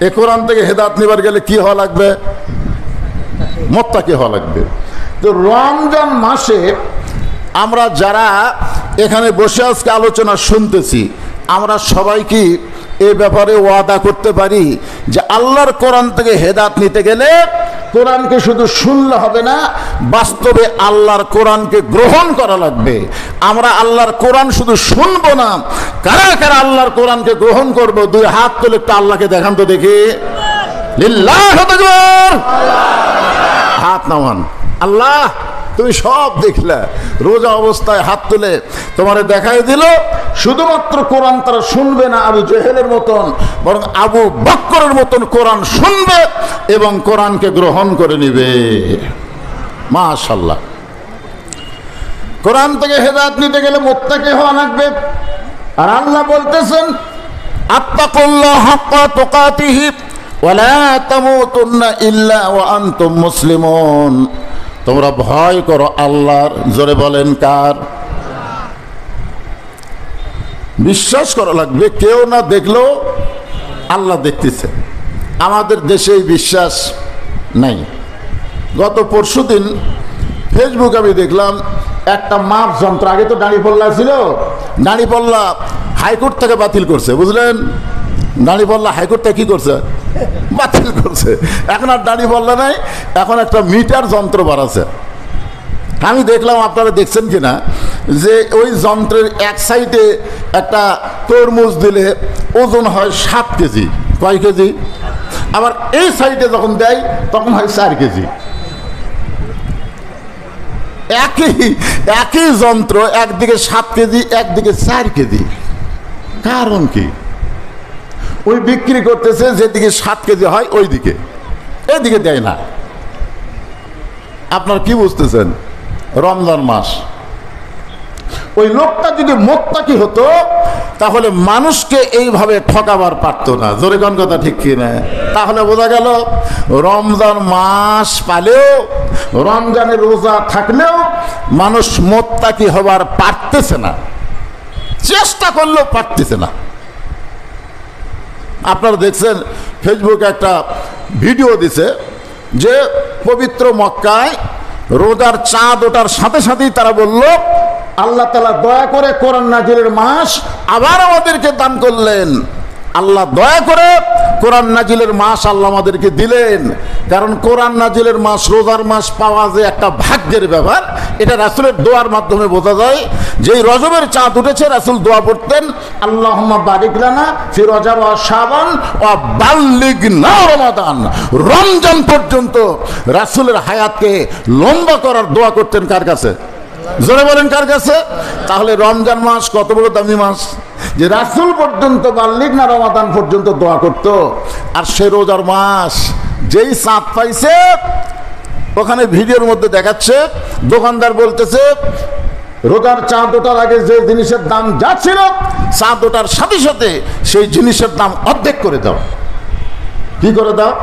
এ কোরআন থেকে হেদায়েত নিবার গেলে কি হওয়া লাগবে? মুত্তাকি হওয়া লাগবে। তো রমজান মাসে আমরা যারা এখানে বসে আজকে আলোচনা শুনতেছি, আমরা সবাই কি এ ব্যাপারে ওয়াদা করতে পারি যে আল্লাহর কোরআন থেকে হেদায়েত নিতে গেলে কোরআনকে শুধু শুনলে হবে না, বাস্তবে আল্লাহর কোরআনকে গ্রহণ করা লাগবে। আমরা আল্লাহর কোরআন শুধু শুনবো না, কারা কারা আল্লাহর কোরআনকে গ্রহণ করব? 2 হাত তুলে একটু আল্লাহকে দেখান তো দেখি। লিল্লাহু আকবার। হাত নামান। আল্লাহ তুমি সব দেখলে, রোজা অবস্থায় হাত তুলে তোমারে দেখাই দিল। শুধুমাত্র কোরআন তারা শুনবে না আবু জেহেলের মতন, বরং আবু বকরের মতন কোরআন শুনবে এবং কোরআনকে গ্রহণ করে নিবে। মাশাআল্লাহ। কোরআন থেকে হেদায়েত নিতে গেলে মুত্তাকি হওয়া লাগবে। আর আল্লাহ বলতেছেন আত্তাকুল্লাহ হাক্কা তুকাতিহি ওয়া লা তামুতুন্না ইল্লা ওয়া আনতুম মুসলিমুন। তোমরা ভয় করো আল্লাহর। জোরে বলেন কার? বিশ্বাস করা লাগবে, কেউ না দেখলেও আল্লাহ দেখতেছে। আমাদের দেশে এই বিশ্বাস নাই। গত পরশুদিন ফেসবুক আমি দেখলাম একটা মাপ যন্ত্র, আগে তো দাঁড়িপাল্লা ছিল, দাঁড়িপাল্লা হাইকোর্ট থেকে বাতিল করছে, বুঝলেন? দাঁড়িপাল্লা হাইকোর্ট থেকে কি করছে? বাতিল করছে। এখন আর দাঁড়িপাল্লা নাই, এখন একটা মিটার যন্ত্র বাড়াছে। আমি দেখলাম, আপনারা দেখছেন কিনা, যে ওই যন্ত্রের এক সাইডে একটা তরমুজ দিলে ওজন হয় 7 কেজি। কয় কেজি? আবার এই সাইডে যখন দেয় তখন হয় 4 কেজি। একই যন্ত্র, একদিকে 7 কেজি, একদিকে 4 কেজি। কারণ কি? ওই বিক্রি করতেছে যেদিকে 7 কেজি হয় ওই দিকে, এদিকে দেয় না। আপনার কি বুঝতেছেন? রমজান মাস। ওই লোকটা যদি মোত্তাকি হতো তাহলে মানুষকে এইভাবে ঠকাবার পারতো না। জোরে কোন কথা ঠিক কি না? তাহলে বোঝা গেল রমজান মাস পালেও, রমজানের রোজা থাকলেও মানুষ মোত্তাকি হবার পারতেছে না, চেষ্টা করলেও পারতেছে না। আপনারা দেখছেন ফেসবুকে একটা ভিডিও দিছে যে পবিত্র মক্কায় রোজার চাঁদ ওঠার সাথে সাথেই তারা বলল আল্লাহ তাআলা দয়া করে কোরআন নাজিলের মাস আবার আমাদেরকে দান করলেন। আল্লাহ দয়া করে কোরআন নাজিলের মাস আল্লাহ আমাদেরকে দিলেন। কারণ কোরআন নাজিলের মাস, রোজার মাস পাওয়া যে একটা ভাগ্যের ব্যাপার, এটা রাসূলের দোয়ার মাধ্যমে বোঝা যায়। যেই রজবের চাঁদ উঠেছে রাসূল দোয়া পড়তেন, আল্লাহুম্মা বারিক লানা ফি রজব ওয়া শাবান ওয়া বাল্লিগনা রমাদান। রমজান পর্যন্ত রাসূলের হায়াতকে লম্বা করার দোয়া করতেন কার কাছে? জোরে বলেন কার কাছে? তাহলে রমজান মাস কত বড় দামি মাস যে রাসূল পর্যন্ত বাল্লিগনা রমাদান পর্যন্ত দোয়া করত। আর সে রোজার মাস যেই চাঁদ পাইছে, ওখানে ভিডিওর মধ্যে দেখাচ্ছে দোকানদার বলতেছে রোজার চাঁদ ওঠার আগে যে জিনিসের দাম যা ছিল, চাঁদ ওঠার সাথে সাথে সেই জিনিসের দাম অর্ধেক করে দাও। কি করে দাও?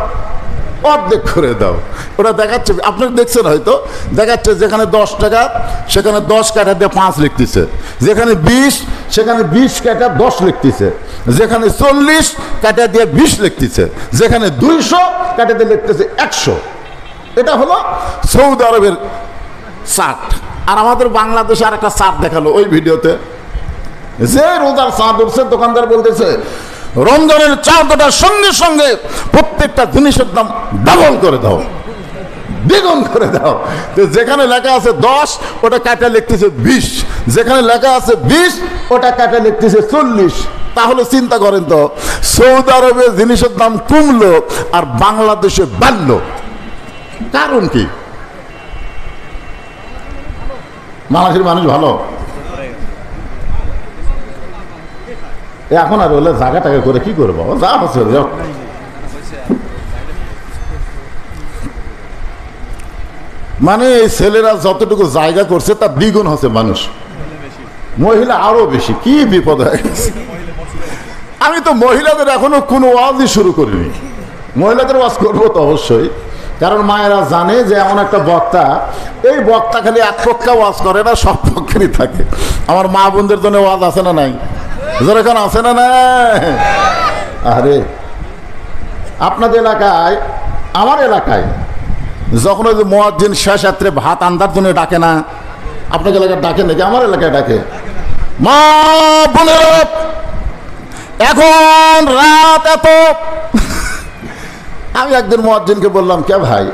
অর্ধেক করে দাও। ওরা দেখাচ্ছে, আপনারা দেখছেন হয়তো, দেখাচ্ছে যেখানে 10 টাকা সেখানে 10 কাটা দিয়ে 5 লিখতেছে, যেখানে 20 সেখানে 20 কাটা 10 লিখতেছে, যেখানে 40 কাটা দিয়ে 20 লিখতেছে, যেখানে 200 কাটা দিয়ে লিখতেছে 100। এটা হলো সৌদি আরবের চার্ট। আর আমাদের বাংলাদেশে আর একটা চার্ট দেখালো ওই ভিডিওতে, যে রোজার চাঁদ উঠছে দোকানদার বলতেছে রমজানের চাঁদ ওঠার সঙ্গে সঙ্গে প্রত্যেকটা জিনিসের দাম ডাবল করে দাও, দ্বিগুণ করে দাও। তো যেখানে লেখা আছে 10 ওটা কাটা লিখতেছে 20, যেখানে লেখা আছে 20 ওটা কাটা লিখতেছে 40। তাহলে চিন্তা করেন তো, সৌদি আরবে জিনিসের দাম কমলো আর বাংলাদেশে বাড়লো, কারণ কি? বাংলাদেশের মানুষ ভালো, এখন আর হলে জায়গা টাকা করে কি করবো, যা হচ্ছে মানে এই ছেলেরা যতটুকু জায়গা করছে তার দ্বিগুণ হচ্ছে মানুষ, মহিলা আরো বেশি। কি বিপদ হয়ে গেছে। আমি তো মহিলাদের এখনো কোনো ওয়াজই শুরু করিনি। মহিলাদের ওয়াজ করবো তো অবশ্যই, কারণ মায়েরা জানে যে এমন একটা বক্তা, এই বক্তা খালি এক পক্ষে ওয়াজ করে না, সব পক্ষেরই থাকে। আমার মা বোনদের জন্য ওয়াজ আছে না নাই? যেরকম আছে না না? আরে আপনাদের এলাকায়, আমার এলাকায় যখন ওই যে মুয়াজ্জিন শেষ রাত্রে ভাত আন্দার জন্য ডাকে না, আপনাদের এলাকায় ডাকে নাকি? আমার এলাকায় ডাকে। মা বোনেরা এখন রাত এত, আমি একদিন মুয়াজ্জিনকে বললাম, কে ভাই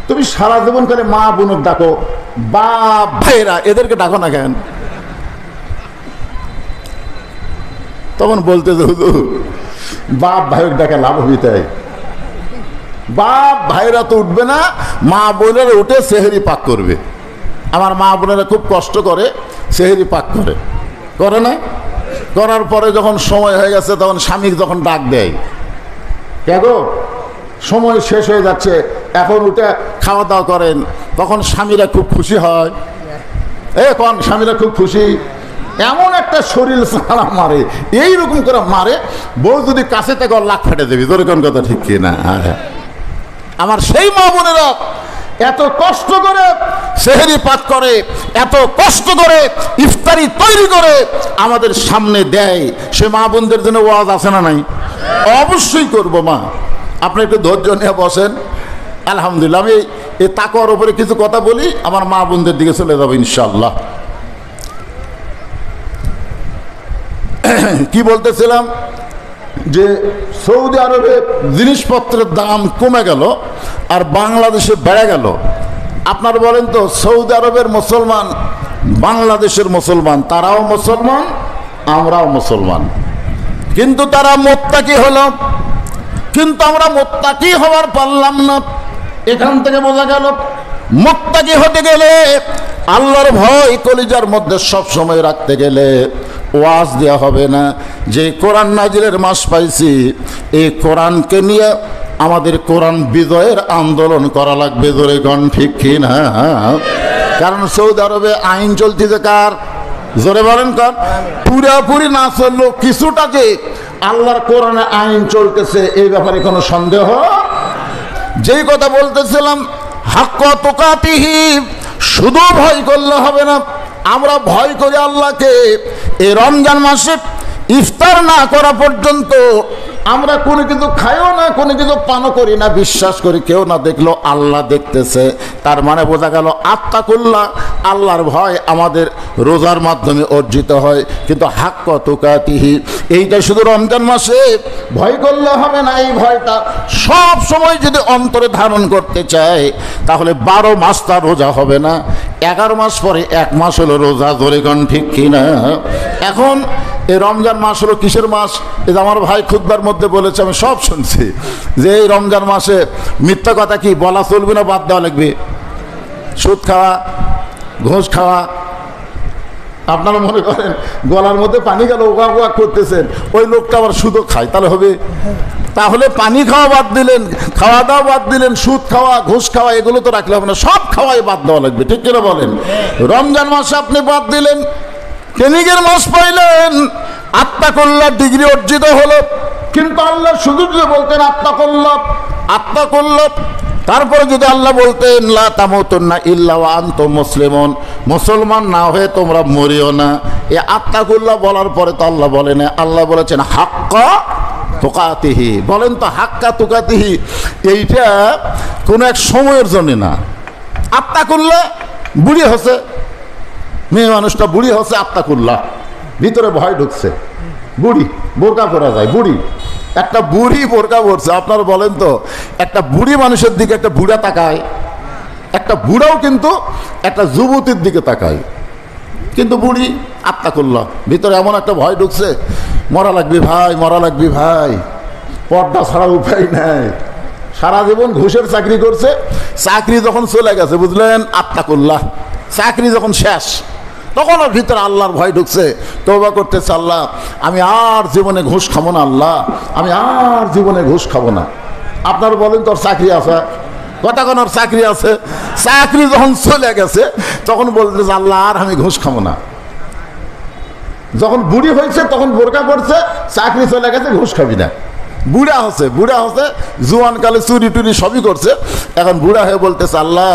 তুমি সারা জীবন করে মা বোনক ডাকো, বাপ ভাইরা এদেরকে ডাকো না কেন? তখন বলতেছে হুজুর বাপ ভাইয়ের ডাকে লাভ হইতে, বাপ ভাইরা তো উঠবে না, মা বোনেরা উঠে সেহরি পাক করবে। আমার মা বোনেরা খুব কষ্ট করে সেহরি পাক করে না? করার পরে যখন সময় হয়ে গেছে তখন স্বামী যখন ডাক দেয়, কে গো সময় শেষ হয়ে যাচ্ছে, এখন উঠে খাওয়া দাওয়া করেন, তখন স্বামীরা খুব খুশি হয়। কোন স্বামীরা খুব খুশি, এমন একটা শরীর ছাড়া মারে, এইরকম করে মারে, বউ যদি কাছে থেকে লাখ ফেটে দেবে। তোর কোন কথা ঠিক কি না? আমার সেই মা বোনেরা এত কষ্ট করে সেহরি পাক করে, এত কষ্ট করে ইফতারি তৈরি করে আমাদের সামনে দেয়, সে মা বোনদের জন্য ওয়াজ আছে না নাই? অবশ্যই করবো। মা আপনি একটু ধৈর্য নিয়ে বসেন। আলহামদুলিল্লাহ আমি এই তাকওয়ার উপরে কিছু কথা বলি, আমার মা বোনদের দিকে চলে যাবো ইনশাআল্লাহ। কি বলতেছিলাম যে সৌদি আরবে জিনিসপত্রের দাম কমে গেল আর বাংলাদেশে বেড়ে গেল। আপনারা বলেন তো, সৌদি আরবের মুসলমান, বাংলাদেশের মুসলমান, তারাও মুসলমান আমরাও মুসলমান, কিন্তু তারা মুত্তাকি হলো, কিন্তু আমরা মুত্তাকি হওয়ার পারলাম না। এখান থেকে বোঝা গেল মুত্তাকি হতে গেলে, আল্লাহর ভয় কলিজার মধ্যে সব সময় রাখতে গেলে ওয়াজ দেওয়া হবে না। যে কোরআন নাজিলের মাস পাইছি, এই কোরআনকে নিয়ে আমাদের কোরআন বিজয়ের আন্দোলন করা লাগবে। জোরে কোন ঠিক কি না? কারণ সৌদি আরবে আইন চলতেছে কার? জোরে বলেন কার? পুরাপুরি না চললেও কিছুটাকে আল্লাহর কোরআনে আইন চলতেছে, এই ব্যাপারে কোনো সন্দেহ। যেই কথা বলতেছিলাম, হাক্কা তুকাতিহি, শুধু ভয় করলে হবে না, আমরা ভয় করি আল্লাহকে। এই রমজান মাসে ইফতার না করা পর্যন্ত আমরা কোনো কিছু খাইও না, কোনো কিছু পানও করি না, বিশ্বাস করি কেউ না দেখলো আল্লাহ দেখতেছে। তার মানে বোঝা গেল আত্তাকুল্লাহ, আল্লাহর ভয় আমাদের রোজার মাধ্যমে অর্জিত হয়। কিন্তু হাক্কা তুকাতিহি, এইটা শুধু রমজান মাসে ভয় করলে হবে না। এই ভয়টা সব সময় যদি অন্তরে ধারণ করতে চায়, তাহলে 12 মাস তার রোজা হবে না। 11 মাস পরে 1 মাস হলো রোজা। ধরে কোন ঠিক কিনা? এখন এই রমজান মাস হলো কিসের মাস? এই আমার ভাই খুতবার মধ্যে বলেছে, আমি সব শুনছি, যে এই রমজান মাসে মিথ্যা কথা কি বলা চলবে না, বাদ দেওয়া লাগবে? সুদ খাওয়া, ঘুষ খাওয়া। আপনারা মনে করেন গলার মধ্যে পানি গেল, ওগা ওগা করতেছেন, ওই লোকটা আবার সুদও খায়, তাহলে হবে? তাহলে পানি খাওয়া বাদ দিলেন, খাওয়া দাওয়া বাদ দিলেন, সুদ খাওয়া, ঘুষ খাওয়া এগুলো তো রাখলে হবে না, সব খাওয়াই বাদ দেওয়া লাগবে। ঠিক কিনা বলেন? রমজান মাসে আপনি বাদ দিলেন, ট্রেনিংয়ের মাস পাইলেন, আত্তাকুল্লাহ ডিগ্রি অর্জিত হলো। কিন্তু আল্লাহ শুধু যদি বলতেন আত্তাকুল্লাহ, আত্তাকুল্লাহ, তারপরে যদি আল্লাহ বলতেন লা তামুতুন্না ইল্লা ওয়া আনতুম মুসলিমুন, মুসলমান না হয়ে তোমরা মরিও না, এই আত্তাকুল্লাহ বলার পরে তো আল্লাহ বলেন, আল্লাহ বলেছেন হাক্কা তুকাতিহি। বলেন তো হাক্কা তুকাতিহি এইটা কোনো এক সময়ের জন্য না। আত্তাকুল্লাহ বুড়ি হচ্ছে, মেয়ে মানুষটা বুড়ি হচ্ছে, আত্তাকুল্লাহ, ভিতরে ভয় ঢুকছে, বুড়ি বোরকা পরা যায়, বুড়ি, একটা বুড়ি বোরকা পরছে। আপনারা বলেন তো, একটা বুড়ি মানুষের দিকে একটা বুড়া তাকায়, একটা বুড়াও কিন্তু একটা যুবতীর দিকে তাকায়, কিন্তু বুড়ি আত্তাকুল্লাহ, ভিতরে এমন একটা ভয় ঢুকছে, মরা লাগবি ভাই, মরা লাগবি ভাই, পর্দা ছাড়া উপায় নাই। সারা জীবন ঘুষের চাকরি করছে, চাকরি যখন চলে গেছে বুঝলেন, আত্তাকুল্লাহ, চাকরি যখন শেষ, তখন ওর ভিতরে আল্লাহর ভয় ঢুকছে, তওবা করতেছে, আল্লাহ আমি আর জীবনে ঘুষ খাবো না, আল্লাহ আমি আর জীবনে ঘুষ খাবো না। আপনারা বলেন তোর চাকরি আছে, কথা কোন ওর চাকরি আছে, চাকরি যখন চলে গেছে তখন বলতেছে আল্লাহ আর আমি ঘুষ খাবো না। যখন বুড়ি হয়েছে তখন বোরকা পড়ছে, চাকরি চলে গেছে, ঘুষ খাবি না। বুড়া হচ্ছে, বুড়া হচ্ছে, জোয়ানকালে চুরি টুরি সবই করছে, এখন বুড়া হয়ে বলতেছে আল্লাহ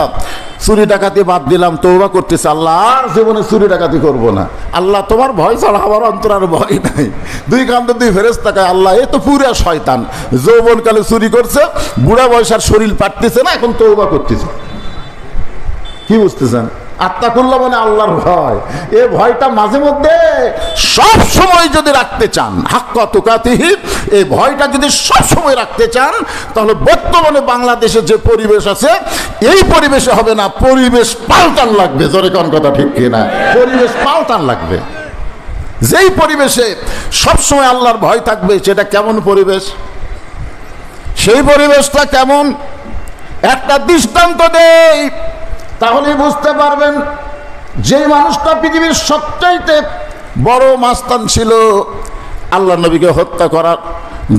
চুরি ডাকাতি বাদ দিলাম, তওবা করতেছে, আল্লাহ আর জীবনে চুরি ডাকাতি করব না। আল্লাহ তোমার ভয় ছাড়া আমার অন্তর আর ভয় নাই। দুই কান্দে দুই ফেরেশতা কয় আল্লাহ এ তো পুরা শয়তান, যৌবনকালে চুরি করছে, বুড়া বয়সার শরীর পাটতেছে না, এখন তওবা করতেছে। কি বুঝতেছেন? আত্তাকুল্লাহ মানে আল্লাহর ভয়। এই ভয়টা মাঝে মধ্যে সব সময় যদি রাখতে চান, হাক্কা তুকাতিহি, এই ভয়টা যদি সব সময় রাখতে চান, তাহলে বর্তমানে বাংলাদেশে যে পরিবেশ আছে, এই পরিবেশে হবে না, পরিবেশ পাল্টান লাগবে। জোরে কোন কথা ঠিক কিনা? পরিবেশ পাল্টান লাগবে। যেই পরিবেশে সবসময় আল্লাহর ভয় থাকবে, সেটা কেমন পরিবেশ? সেই পরিবেশটা কেমন? একটা দৃষ্টান্ত দেই, তাহলে বুঝতে পারবেন। যে মানুষটা পৃথিবীর সবচাইতে বড় মাস্তান ছিল, আল্লাহ নবীকে হত্যা করার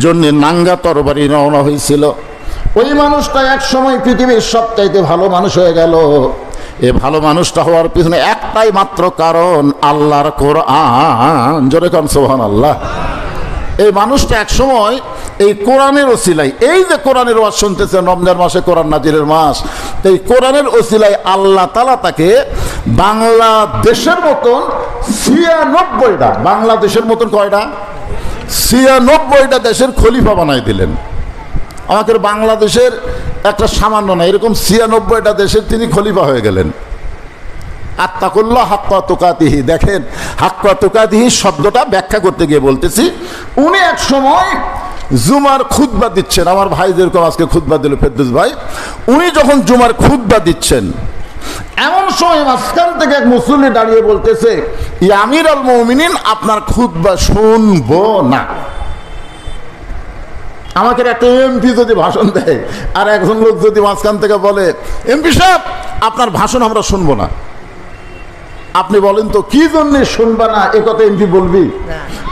জন্য নাঙ্গা তরবারি রওনা হয়েছিল, ওই মানুষটা এক সময় পৃথিবীর সবচাইতে ভালো মানুষ হয়ে গেল। এই ভালো মানুষটা হওয়ার পিছনে একটাই মাত্র কারণ, আল্লাহর কোরআন। জোরে কোন সুবহানাল্লাহ। এই মানুষটা এক সময় এই কোরআনের ওসিলায়, এই যে কোরআনের ওয়াজ শুনতেছেন, রমজান মাসে কোরআন নাজিলের মাস, এই কোরআনের ওসিলায় আল্লাহ তাআলা তাকে বাংলাদেশের মতন ৯৬টা, বাংলাদেশের মতন কয়টা? ৯৬টা দেশের খলিফা বানাই দিলেন। আমাদের বাংলাদেশের একটা সামান্য না, এরকম ৯৬টা দেশের তিনি খলিফা হয়ে গেলেন। আত্তাকুল্লাহ হাক্কা তুকাতিহি। দেখেন, হাক্কা তুকাতিহি শব্দটা ব্যাখ্যা করতে গিয়ে বলতেছি, উনি এক সময় জুমার খুতবা দিচ্ছেন, আমার ভাই যেরকম আজকে খুতবা দিল ফেরদৌস ভাই, উনি যখন জুমার খুতবা দিচ্ছেন, এমন সময় মাঝখান থেকে এক মুসল্লি দাঁড়িয়ে বলতেছে, ইয়া আমিরুল মুমিনিন, আপনার খুতবা শুনবো না। আমাকে একটা এমপি যদি ভাষণ দেয়, আর একজন লোক যদি মাঝখান থেকে বলে, এমপি সাহেব আপনার ভাষণ আমরা শুনবো না, আপনি বলেন তো কি জন্য শুনবা না এ কথা এমপি বলবি?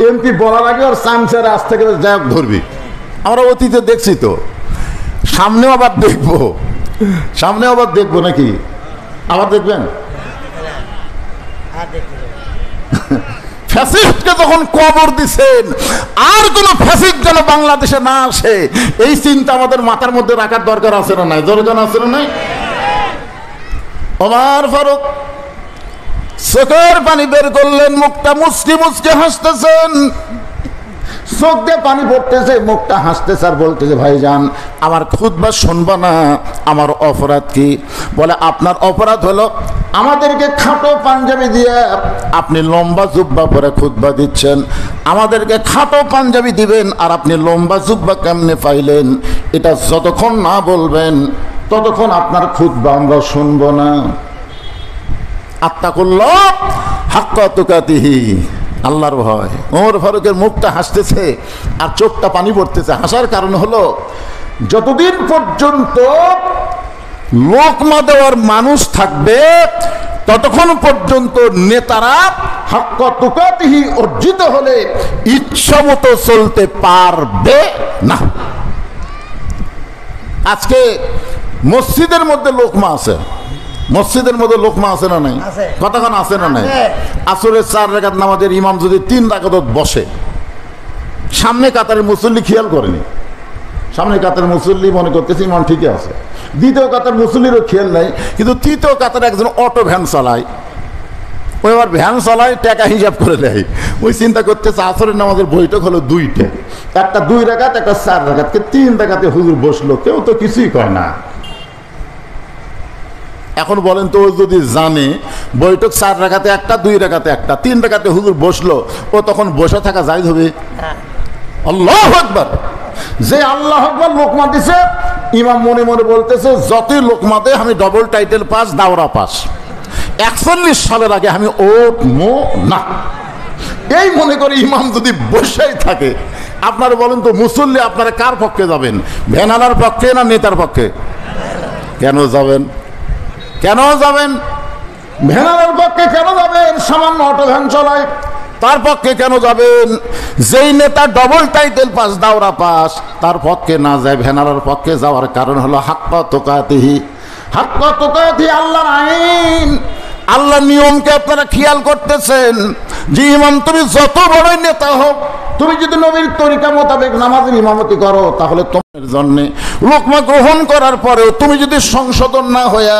এমপি বলার আগে ওর চামচার আজ থেকে যাই ধরবি। আমরা অতীতে দেখছি তো, সামনেও আবার দেখবো, সামনেও আবার দেখবো নাকি? আবার দেখবেন? ফ্যাসিস্টকে যখন কবর দিছেন, আর কোন ফ্যাসিস্ট যেন বাংলাদেশে না আসে, এই চিন্তা আমাদের মাথার মধ্যে রাখার দরকার আছে না নাই? দরকার আছে না নাই? ওমর ফারুক চোখের পানি বের করলেন, মুখটা মুচকি মুচকি হাসতেছেন, চোখ দিয়ে পানি পড়তেছে, মুখটা হাসতেছে আর বলতেছে, ভাইজান আমার খুতবা শুনবা না? আমার অপরাধ কি? বলে আপনার অপরাধ হলো আমাদেরকে খাটো পাঞ্জাবি দিয়ে আপনি লম্বা জুব্বা পরে খুতবা দিচ্ছেন। আমাদেরকে খাটো পাঞ্জাবি দিবেন আর আপনি লম্বা জুব্বা কেমনে পাইলেন? এটা যতক্ষণ না বলবেন ততক্ষণ আপনার খুতবা আমরা শুনবো না। আত্তাকুল্লাহ হাক্কা তুকাতিহি, আল্লাহর ভয়। ওমর ফারুকের মুখটা হাসতেছে আর চোখটা পানি পড়তেছে। হাসার কারণ হলো যতদিন পর্যন্ত লোকমা দেওয়ার মানুষ থাকবে ততক্ষণ পর্যন্ত নেতারা হাক্কা তুকাতিহি অর্জিত হলে ইচ্ছা মতো চলতে পারবে না। আজকে মসজিদের মধ্যে লোকমা আছে, মসজিদের মধ্যে লোকমা আছে না নাই? কতক্ষণ আছে না নাই? আসরের 4 রাকাত নামাজের ইমাম যদি 3 রাকাত বসে, সামনে কাতারের মুসল্লি খেয়াল করেনি, সামনে কাতারের মুসল্লি মনে করতেছে ইমাম ঠিকই আছে, দ্বিতীয় কাতার মুসল্লিরও খেয়াল নাই, কিন্তু তৃতীয় কাতারে একজন অটো ভ্যান চালায়, ওই আবার ভ্যান চালায় টাকা হিসাব করে দেয়। ওই চিন্তা করতেছে আসরের নামাজের বৈঠক হলো 2টা, একটা 2 রাকাত একটা 4 রাকাত, 3 রাকাতে হুজুর বসলো, কেউ তো কিছুই কয় না। এখন বলেন তো, ও যদি জানে বৈঠক 4 রাকাতে একটা, 2 রাকাতে একটা, 3 রাকাতে হুজুর বসলো, ও তখন বসে থাকা জায়েজ হবে? আল্লাহু আকবার। যে আল্লাহু আকবার লোকমা দিছে, ইমাম মনে মনে বলতেছে যতই লোকমা দে আমি ডবল টাইটেল পাস, দাওরা পাস, 41 সালের আগে আমি উঠবো না। এই মনে করে ইমাম যদি বসেই থাকে, আপনারা বলেন তো মুসল্লি আপনারা কার পক্ষে যাবেন? ভ্যানালার পক্ষে না নেতার পক্ষে? কেন যাবেন? কেন যাবেন? ভ্যানালার পক্ষে কেন যাবেন? সামান্য অটো ভ্যান চালায়, তার পক্ষে কেন যাবেন? যেই নেতা ডবল টাইটেল পাস, দাওরা পাস, তার পক্ষে না যায়, ভ্যানালার পক্ষে যাওয়ার কারণ হলো হাক্কা তুকাতিহি। হাক্কা তুকাতিহি আল্লাহর আইন, আল্লাহর নিয়মকে আপনারা খেয়াল করতেছেন যে ইমাম তুমি যত বড় নেতা হোক, তুমি যদি নবীর তরিকা মোতাবেক নামাজের ইমামতি করো, তাহলে তোমার জন্য লোকমা গ্রহণ করার পরেও তুমি যদি সংশোধন না হইয়া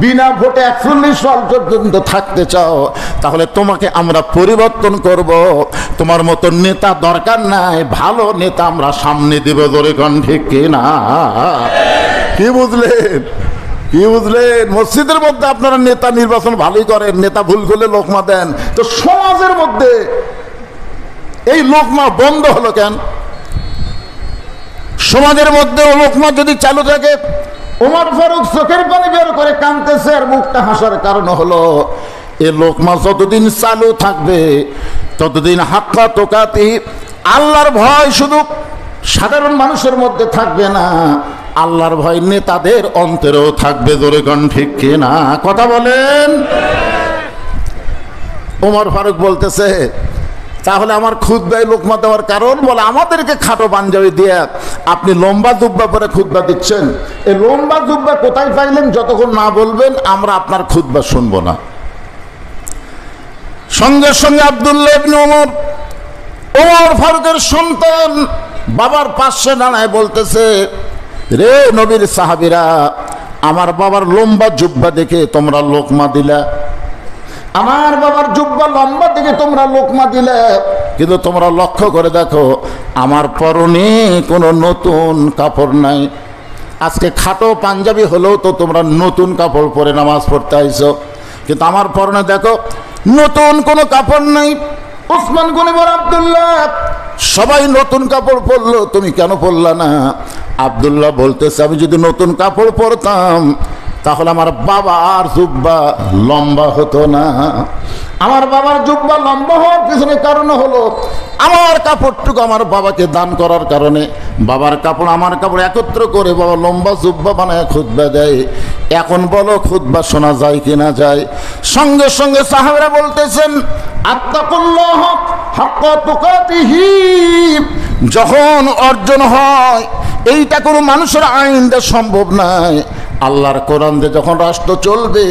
বিনা ভোটে 41 সাল পর্যন্ত থাকতে চাও, তাহলে তোমাকে আমরা পরিবর্তন করব। তোমার মতো নেতা দরকার নাই, ভালো নেতা আমরা সামনে দেব। ধরে কোন ঠিক কিনা? কি বুঝলেন? কি বুঝলেন? মসজিদের মধ্যে আপনারা নেতা নির্বাচন ভালোই করেন, নেতা ভুল করলে লোকমা দেন, তো সমাজের মধ্যে এই লোকমা বন্ধ হলো কেন? সমাজের মধ্যে লোকমা যদি চালু থাকে, ওমর ফারুক চোখের পানি বের করে কাঁদতেছে আর মুখটা হাসার কারণ হলো এই লোকমা যতদিন চালু থাকবে ততদিন হাক্কা তুকাতিহি, আল্লাহর ভয় শুধু সাধারণ মানুষের মধ্যে থাকবে না, আল্লাহর ভয় নেতাদের অন্তরেও থাকবে। জোরে কোন ঠিক কিনা? কথা বলেন। ওমর ফারুক বলতেছে, তাহলে আমার খুতবায় লোকমা দেওয়ার কারণ? বলে আমাদেরকে খাটো পাঞ্জাবি দিয়ে আপনি লম্বা জুব্বা পরে খুতবা দিচ্ছেন, এই লম্বা জুব্বা কোথায় পাইলেন? যতক্ষণ না বলবেন আমরা আপনার খুতবা শুনবো না। সঙ্গে সঙ্গে আব্দুল্লাহ ইবনে ওমর, ওমর ফারুকের সন্তান, বাবার পাশে দাঁড়ায় বলতেছে, রে নবীর সাহাবীরা, আমার বাবার লম্বা জুব্বা দেখে তোমরা লোকমা দিলা, আমার বাবার জুব্বা লম্বা দেখে তোমরা লোকমা দিলে, কিন্তু তোমরা লক্ষ্য করে দেখো আমার পরনে কোনো নতুন কাপড় নাই। আজকে খাটো পাঞ্জাবি হলেও তো তোমরা নতুন কাপড় পরে নামাজ পড়তে আইছো, কিন্তু আমার পরনে দেখো নতুন কোনো কাপড় নাই। ওসমান গনি বলে, আব্দুল্লাহ সবাই নতুন কাপড় পরলো, তুমি কেন পরলা না? আব্দুল্লাহ বলতেছে, আমি যদি নতুন কাপড় পরতাম তাহলে আমার বাবার জুব্বা লম্বা হতো না। আমার বাবার জুব্বা লম্বা হওয়ার পিছনে কারণ হলো আমার কাপড়টুকু আমার বাবাকে দান করার কারণে বাবার কাপড় আমার কাপড় একত্র করে বাবা লম্বা জুব্বা বানায় খুতবা দেয়। এখন বলো খুতবা শোনা যায় কি না যায়? সঙ্গে সঙ্গে সাহাবারা বলতেছেন আত্তাকুল্লাহ হাক্কা তুকাতিহি, যখন অর্জন হয় এইটা কোনো মানুষের আইন দিয়ে সম্ভব নয়। আল্লাহর কোরআন দিয়ে যখন রাষ্ট্র চলবে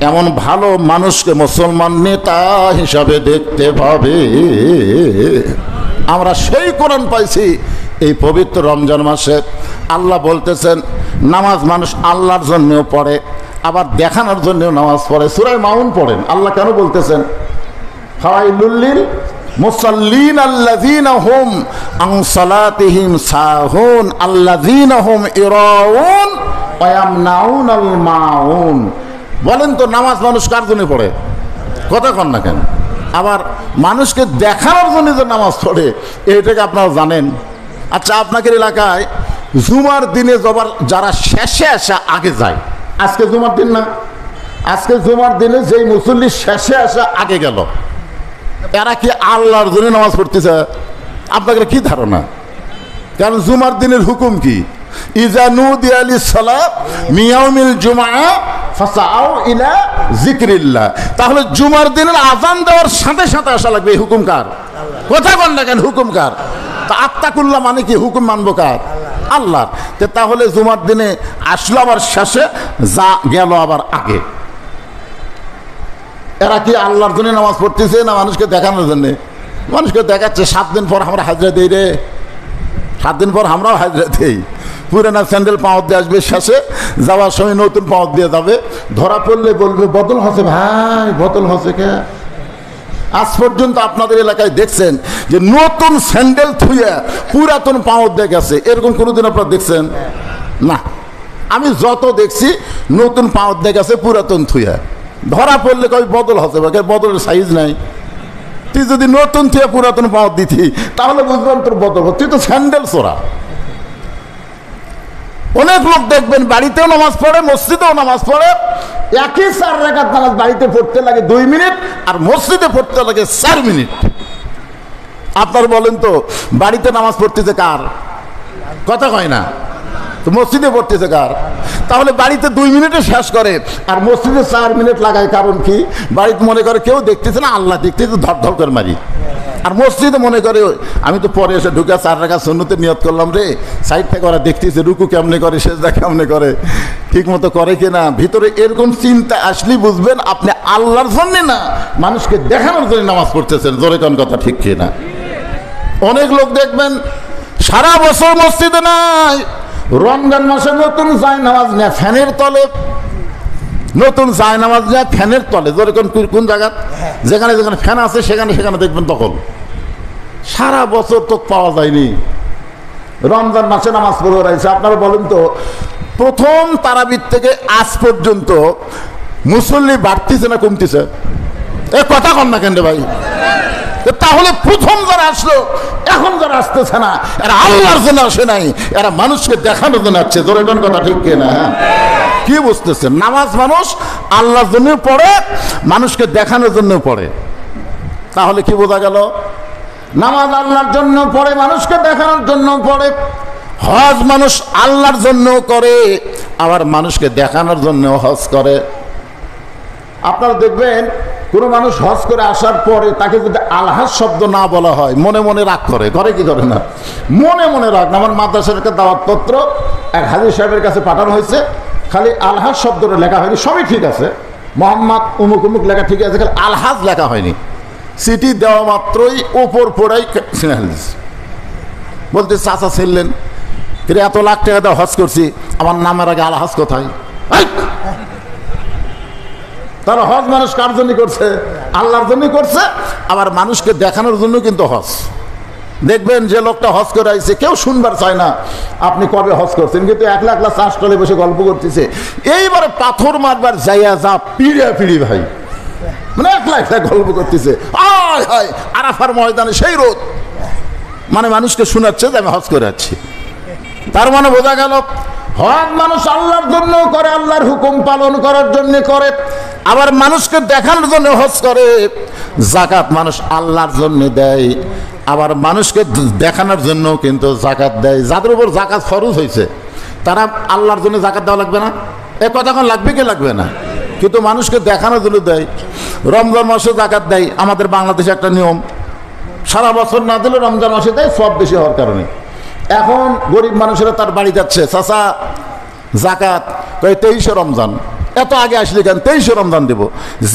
এমন ভালো মানুষকে মুসলমান নেতা হিসাবে দেখতে পাবে। আমরা সেই কোরআন পাইছি এই পবিত্র রমজান মাসে। আল্লাহ বলতেছেন নামাজ মানুষ আল্লাহর জন্যও পড়ে, আবার দেখানোর জন্যও নামাজ পড়ে। সূরা মাউন পড়েন, আল্লাহ কেন বলতেছেন ফাওয়াইলুল লিল মুসাল্লিন আল্লাযীনা হুম আন সালাতিহিম সাহুন আল্লাযীনা হুম ইরাউন ওয়া ইয়ামনাউনাল মাউন। বলেন তো নামাজ মানুষ কার জন্য পড়ে? কথা কন না কেন? আবার মানুষকে দেখানোর জন্য যে নামাজ পড়ে এইটাকে আপনারা জানেন? আচ্ছা, আপনাদের এলাকায় জুমার দিনে যারা শেষে আসা আগে যায়, আজকে জুমার দিন না, আজকে জুমার দিনে যেই মুসল্লি শেষে আসা আগে গেল, এরা কি আল্লাহর জন্য নামাজ পড়তেছে? আপনাদের কি ধারণা? কারণ জুমার দিনের হুকুম কি? ইজা নুদিয়া লিস-সালাত মিন ইয়াউমিল জুমআ ফাসাউ ইলা যিকরিল্লাহ। তাহলে জুমার দিনের আযান দেওয়ার সাথে সাথে আসা লাগবে। এই হুকুম কার? কথা বল না কেন? হুকুম কার? তা আত্তাকুল্লাহ মানে কি? হুকুম মানবো কার? আল্লাহর। তাহলে জুমার দিনে আসলো আবার শেষে, যা গেল আবার আগে। এরা কি আল্লাহর জন্য নামাজ পড়তেছে না মানুষকে দেখানোর জন্য? মানুষকে দেখাচ্ছে 7 দিন পর আমরা হাজরা দিই রে, 7 দিন পর আমরাও হাজরা দিই। পুরানা স্যান্ডেল পাওয়ার দিয়ে আসবে, শেষে যাওয়ার সময় নতুন পাওয়ার দিয়ে যাবে। ধরা পড়লে বলবে বদল হচ্ছে ভাই, বদল হচ্ছে কে? আজ পর্যন্ত আপনাদের এলাকায় দেখছেন যে নতুন স্যান্ডেল থুয়ে পুরাতন পাওয়ার দিয়ে গেছে? এরকম কোনোদিন আপনারা দেখছেন? না। আমি যত দেখছি নতুন পাওয়ার দিয়ে গেছে পুরাতন থুয়ে। ধরা পড়লে কই বদল হচ্ছে, বদলের সাইজ নাই। তুই যদি নতুন থুয়ে পুরাতন পাওয়ার দিতি তাহলে বুঝলাম তোর বদল। তুই তো স্যান্ডেল চোরা। অনেক লোক দেখবেন বাড়িতেও নামাজ পড়ে, মসজিদেও নামাজ পড়ে, একই 4 রাকাত নামাজ বাড়িতে পড়তে লাগে 2 মিনিট আর মসজিদে পড়তে লাগে 4 মিনিট। আপনার বলেন তো বাড়িতে নামাজ পড়তেছে কার? কথা কয় না তো মসজিদে পড়তেছে কার? তাহলে বাড়িতে 2 মিনিটে শেষ করে আর মসজিদে 4 মিনিট লাগায়। কারণ কি? বাড়িতে মনে করে কেউ দেখতেছে না, আল্লাহ দেখতেছে, ধর ধর করে মারি। আর মসজিদে মনে করে আমি তো পরে এসে ঢুকে 4 রাকাত সুন্নতে নিয়ত করলাম রে, সাইড থেকে ওরা দেখতেছে রুকু কেমনে করে, সেজদা কেমনে করে, ঠিক মতো করে কিনা। ভিতরে এরকম চিন্তা আসলেই বুঝবেন আপনি আল্লাহর জন্য না, মানুষকে দেখানোর জন্য নামাজ পড়তেছেন। জোরে কোন কথা ঠিক কিনা? অনেক লোক দেখবেন সারা বছর মসজিদে নাই, রমজান মাসে নতুন জায়নামাজ নেয় ফ্যানের তলে, নতুন জায়নামাজ নেয় ফ্যানের তলে। জোরে কোন জায়গা? যেখানে যেখানে ফ্যান আছে সেখানে সেখানে দেখবেন। তখন সারা বছর তো পাওয়া যায়নি, রমজান মাসে নামাজ পড়ে রয়েছে। আপনারা বলেন তো প্রথম তারাবির থেকে আজ পর্যন্ত মুসল্লি বাড়তিছে না কমতিছে? এ কথা কন না কেন ভাই? তাহলে প্রথম যারা আসলো, এখন যারা আসতেছে না, এরা আল্লাহর জন্য আসে নাই, এরা মানুষকে দেখানোর জন্য আসছে। জোরে কোন কথা ঠিক কিনা? কি বুঝতেছেন? নামাজ মানুষ আল্লাহর জন্য পড়ে, মানুষকে দেখানোর জন্য পড়ে। তাহলে কি বোঝা গেল? নামাজ আল্লাহর জন্য পড়ে, মানুষকে দেখানোর জন্য পড়ে। হজ মানুষ আল্লাহর জন্য করে, আবার মানুষকে দেখানোর জন্য হজ করে। আপনারা দেখবেন কোনো মানুষ হজ করে আসার পরে তাকে যদি আলহাজ শব্দ না বলা হয় মনে মনে রাগ করে। করে কি করে না? মনে মনে রাগ। আমার মাদ্রাসার একটা দাওয়াতপত্র এক হাজির সাহেবের কাছে পাঠানো হয়েছে, খালি আলহাজ শব্দটা লেখা হয়নি। সবই ঠিক আছে, মোহাম্মদ উমুক উমুক লেখা ঠিক আছে, খালি আলহাজ লেখা হয়নি। সিটি দেওয়া মাত্রই ওপর পড়াই বলতে চাচা ছিলেন, এত লাখ টাকা দেওয়া হজ করছি, আমার নামের আগে আলহাজ কোথায়? তারা হজ মানুষ কার জন্য করছে? আল্লাহর জন্য করছে, আবার মানুষকে দেখানোর জন্য কিন্তু হজ। দেখবেন যে লোকটা হজ করে আইছে কেউ শুনবার চায় না আপনি কবে হজ করছেন, কিন্তু একলা একলা চাষ করে বসে গল্প করতেছে। এইবারে পাথর মারবার যাইয়া যা পিড়িয়া পিড়ি ভাই, মানে একলা একলা গল্প করতেছে। আয় হায় আরাফার ময়দানে সেই রোদ, মানে মানুষকে শোনাচ্ছে যে আমি হজ করে যাচ্ছি। তার মানে বোঝা গেল হজ মানুষ আল্লাহর জন্য করে, আল্লাহর হুকুম পালন করার জন্য করে, আবার মানুষকে দেখানোর জন্য হজ করে। যাকাত মানুষ আল্লাহর জন্য দেয়, আবার মানুষকে দেখানোর জন্য কিন্তু যাকাত দেয়। যাদের উপর যাকাত ফরজ হয়েছে তারা আল্লাহর জন্য যাকাত দেওয়া লাগবে না? এ কথা কোন লাগবে কি লাগবে না? কিন্তু মানুষকে দেখানোর জন্য দেয়। রমজান মাসে যাকাত দেয়, আমাদের বাংলাদেশে একটা নিয়ম, সারা বছর না দিলে রমজান মাসে দেয়, সব বেশি হওয়ার কারণে। এখন গরিব মানুষেরা তার বাড়ি যাচ্ছে, চাচা যাকাত, 23শে রমজান, এত আগে আসলে কেন, 23শে রমজান দেব।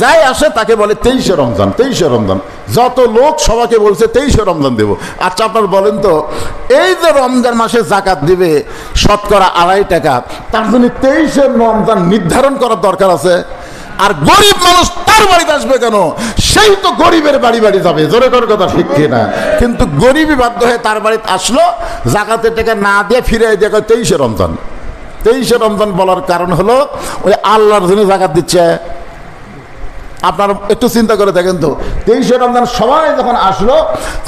যাই আসে তাকে বলে 23শে রমজান, 23শে রমজান। যত লোক সবাইকে বলছে 23শে রমজান দেব। আচ্ছা আপনার বলেন তো, এই যে রমজান মাসে যাকাত দিবে শতকরা 2.5 টাকা, তার জন্য 23শে রমজান নির্ধারণ করার দরকার আছে? আর গরিব মানুষ তার বাড়িতে আসবে কেন? সেই তো গরিবের বাড়ি বাড়ি যাবে, জোরে করে কথা ঠিক কিনা? কিন্তু গরিবই বাধ্য হয়ে তার বাড়িতে আসলো, যাকাতের টাকা না দিয়ে ফিরে দিয়ে 23শে রমজান। 23শে রমজান বলার কারণ হলো ওই আল্লাহর জন্য যাকাত দিচ্ছে। আপনার একটু চিন্তা করে দেখেন তো, 23শে রমজান সবাই যখন আসলো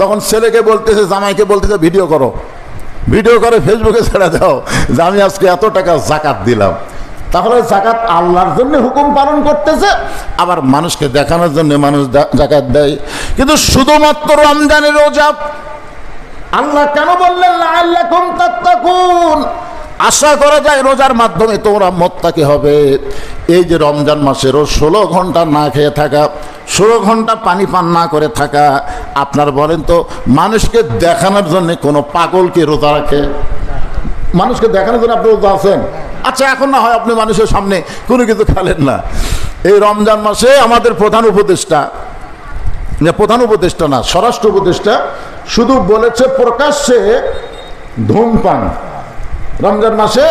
তখন ছেলেকে বলতেছে, জামাইকে বলতেছে ভিডিও করো, ভিডিও করে ফেসবুকে ছেড়ে দাও যে আমি আজকে এত টাকা যাকাত দিলাম। তাহলে যাকাত আল্লাহর জন্য হুকুম পালন করতেছে, আবার মানুষকে দেখানোর জন্য মানুষ যাকাত দেয়। কিন্তু শুধুমাত্র রমজানের রোজা আল্লাহ কেন বললেন লাআল্লাকুম তাত্তাকুন? আশা করা যায় রোজার মাধ্যমে তোমরা মুত্তাকি হবে। এই যে রমজান মাসেরও 16 ঘন্টা না খেয়ে থাকা, 16 ঘন্টা পানি পান না করে থাকা, আপনার বলেন তো মানুষকে দেখানোর জন্য কোনো পাগল কি রোজা রাখে? মানুষকে দেখানোর জন্য আপনি রোজা আছেন? আচ্ছা এখন না হয় আপনি মানুষের সামনে কোনো কিছু খেলেন না। এই রমজান মাসে আমাদের প্রধান উপদেষ্টা না, স্বরাষ্ট্র উপদেষ্টা শুধু বলেছে প্রকাশ্যে ধূমপান, রমজান মাসে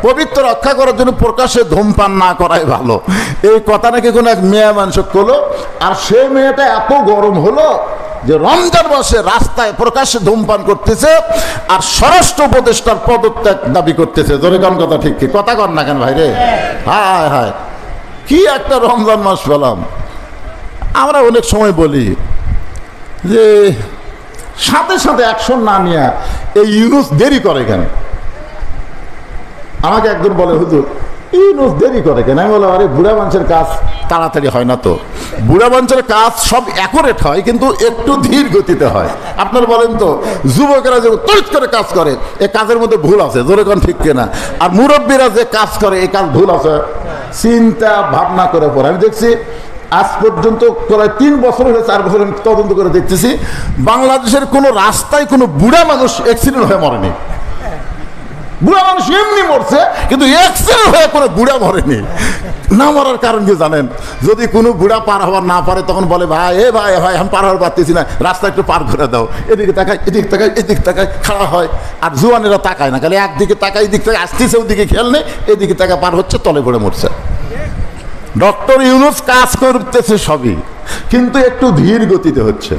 পবিত্র রক্ষা করার জন্য প্রকাশ্যে ধূমপান না করাই ভালো। এই কথা নাকি কোনো এক মেয়ে মানুষ করলো, আর সেই মেয়েটা এত গরম হলো যে রমজান মাসে রাস্তায় প্রকাশ্যে ধূমপান করতেছে আর স্বরাষ্ট্র উপদেষ্টার পদত্যাগ দাবি করতেছে। জোরে কোন কথা ঠিক কি? কথা কর না কেন ভাই রে? হায় হায়, কি একটা রমজান মাস পেলাম। আমরা অনেক সময় বলি যে সাথে সাথে অ্যাকশন না নিয়ে এই ইউনুস দেরি করে কেন? আমাকে একজন বলে হুজুর ইউনুস দেরি করে কেন? আমি বললাম আরে বুড়া মানুষের কাজ তাড়াতাড়ি হয় না তো, বুড়া মানুষের কাজ সব অ্যাকুরেট হয় কিন্তু একটু ধীর গতিতে হয়। আপনার বলেন তো যুবকেরা যে তড়িৎ করে কাজ করে এ কাজের মধ্যে ভুল আছে, জোরে কোন ঠিক কিনা? আর মুরব্বীরা যে কাজ করে এ কাজ ভুল আছে, চিন্তা ভাবনা করে পড়ে। আমি দেখছি আজ পর্যন্ত প্রায় 3 বছর হলে 4 বছর আমি তদন্ত করে দেখতেছি বাংলাদেশের কোনো রাস্তায় কোনো বুড়া মানুষ অ্যাক্সিডেন্ট হয়ে মরেনি। বুড়া মানুষ এমনি মরছে কিন্তু অ্যাক্সিডেন্ট হয়ে কোনো বুড়া মরেনি। না মরার কারণ কি জানেন? যদি কোনো বুড়া পার হওয়ার না পারে তখন বলে ভাই ভাই আমি পার হওয়ার পারতেছি না, রাস্তা একটু পার করে দাও, এদিকে তাকায় এদিক তাকায় এদিক তাকায় খাড়া হয়। আর জুয়ানেরা তাকায় না, খালি একদিকে তাকায় এদিক থেকে আসতেছে, ওদিকে খেয়াল নেই, এদিকে তাকা পার হচ্ছে, তলে পড়ে মরছে। ডক্টর ইউনুস কাজ করতেছে সবই, কিন্তু একটু ধীর গতিতে হচ্ছে।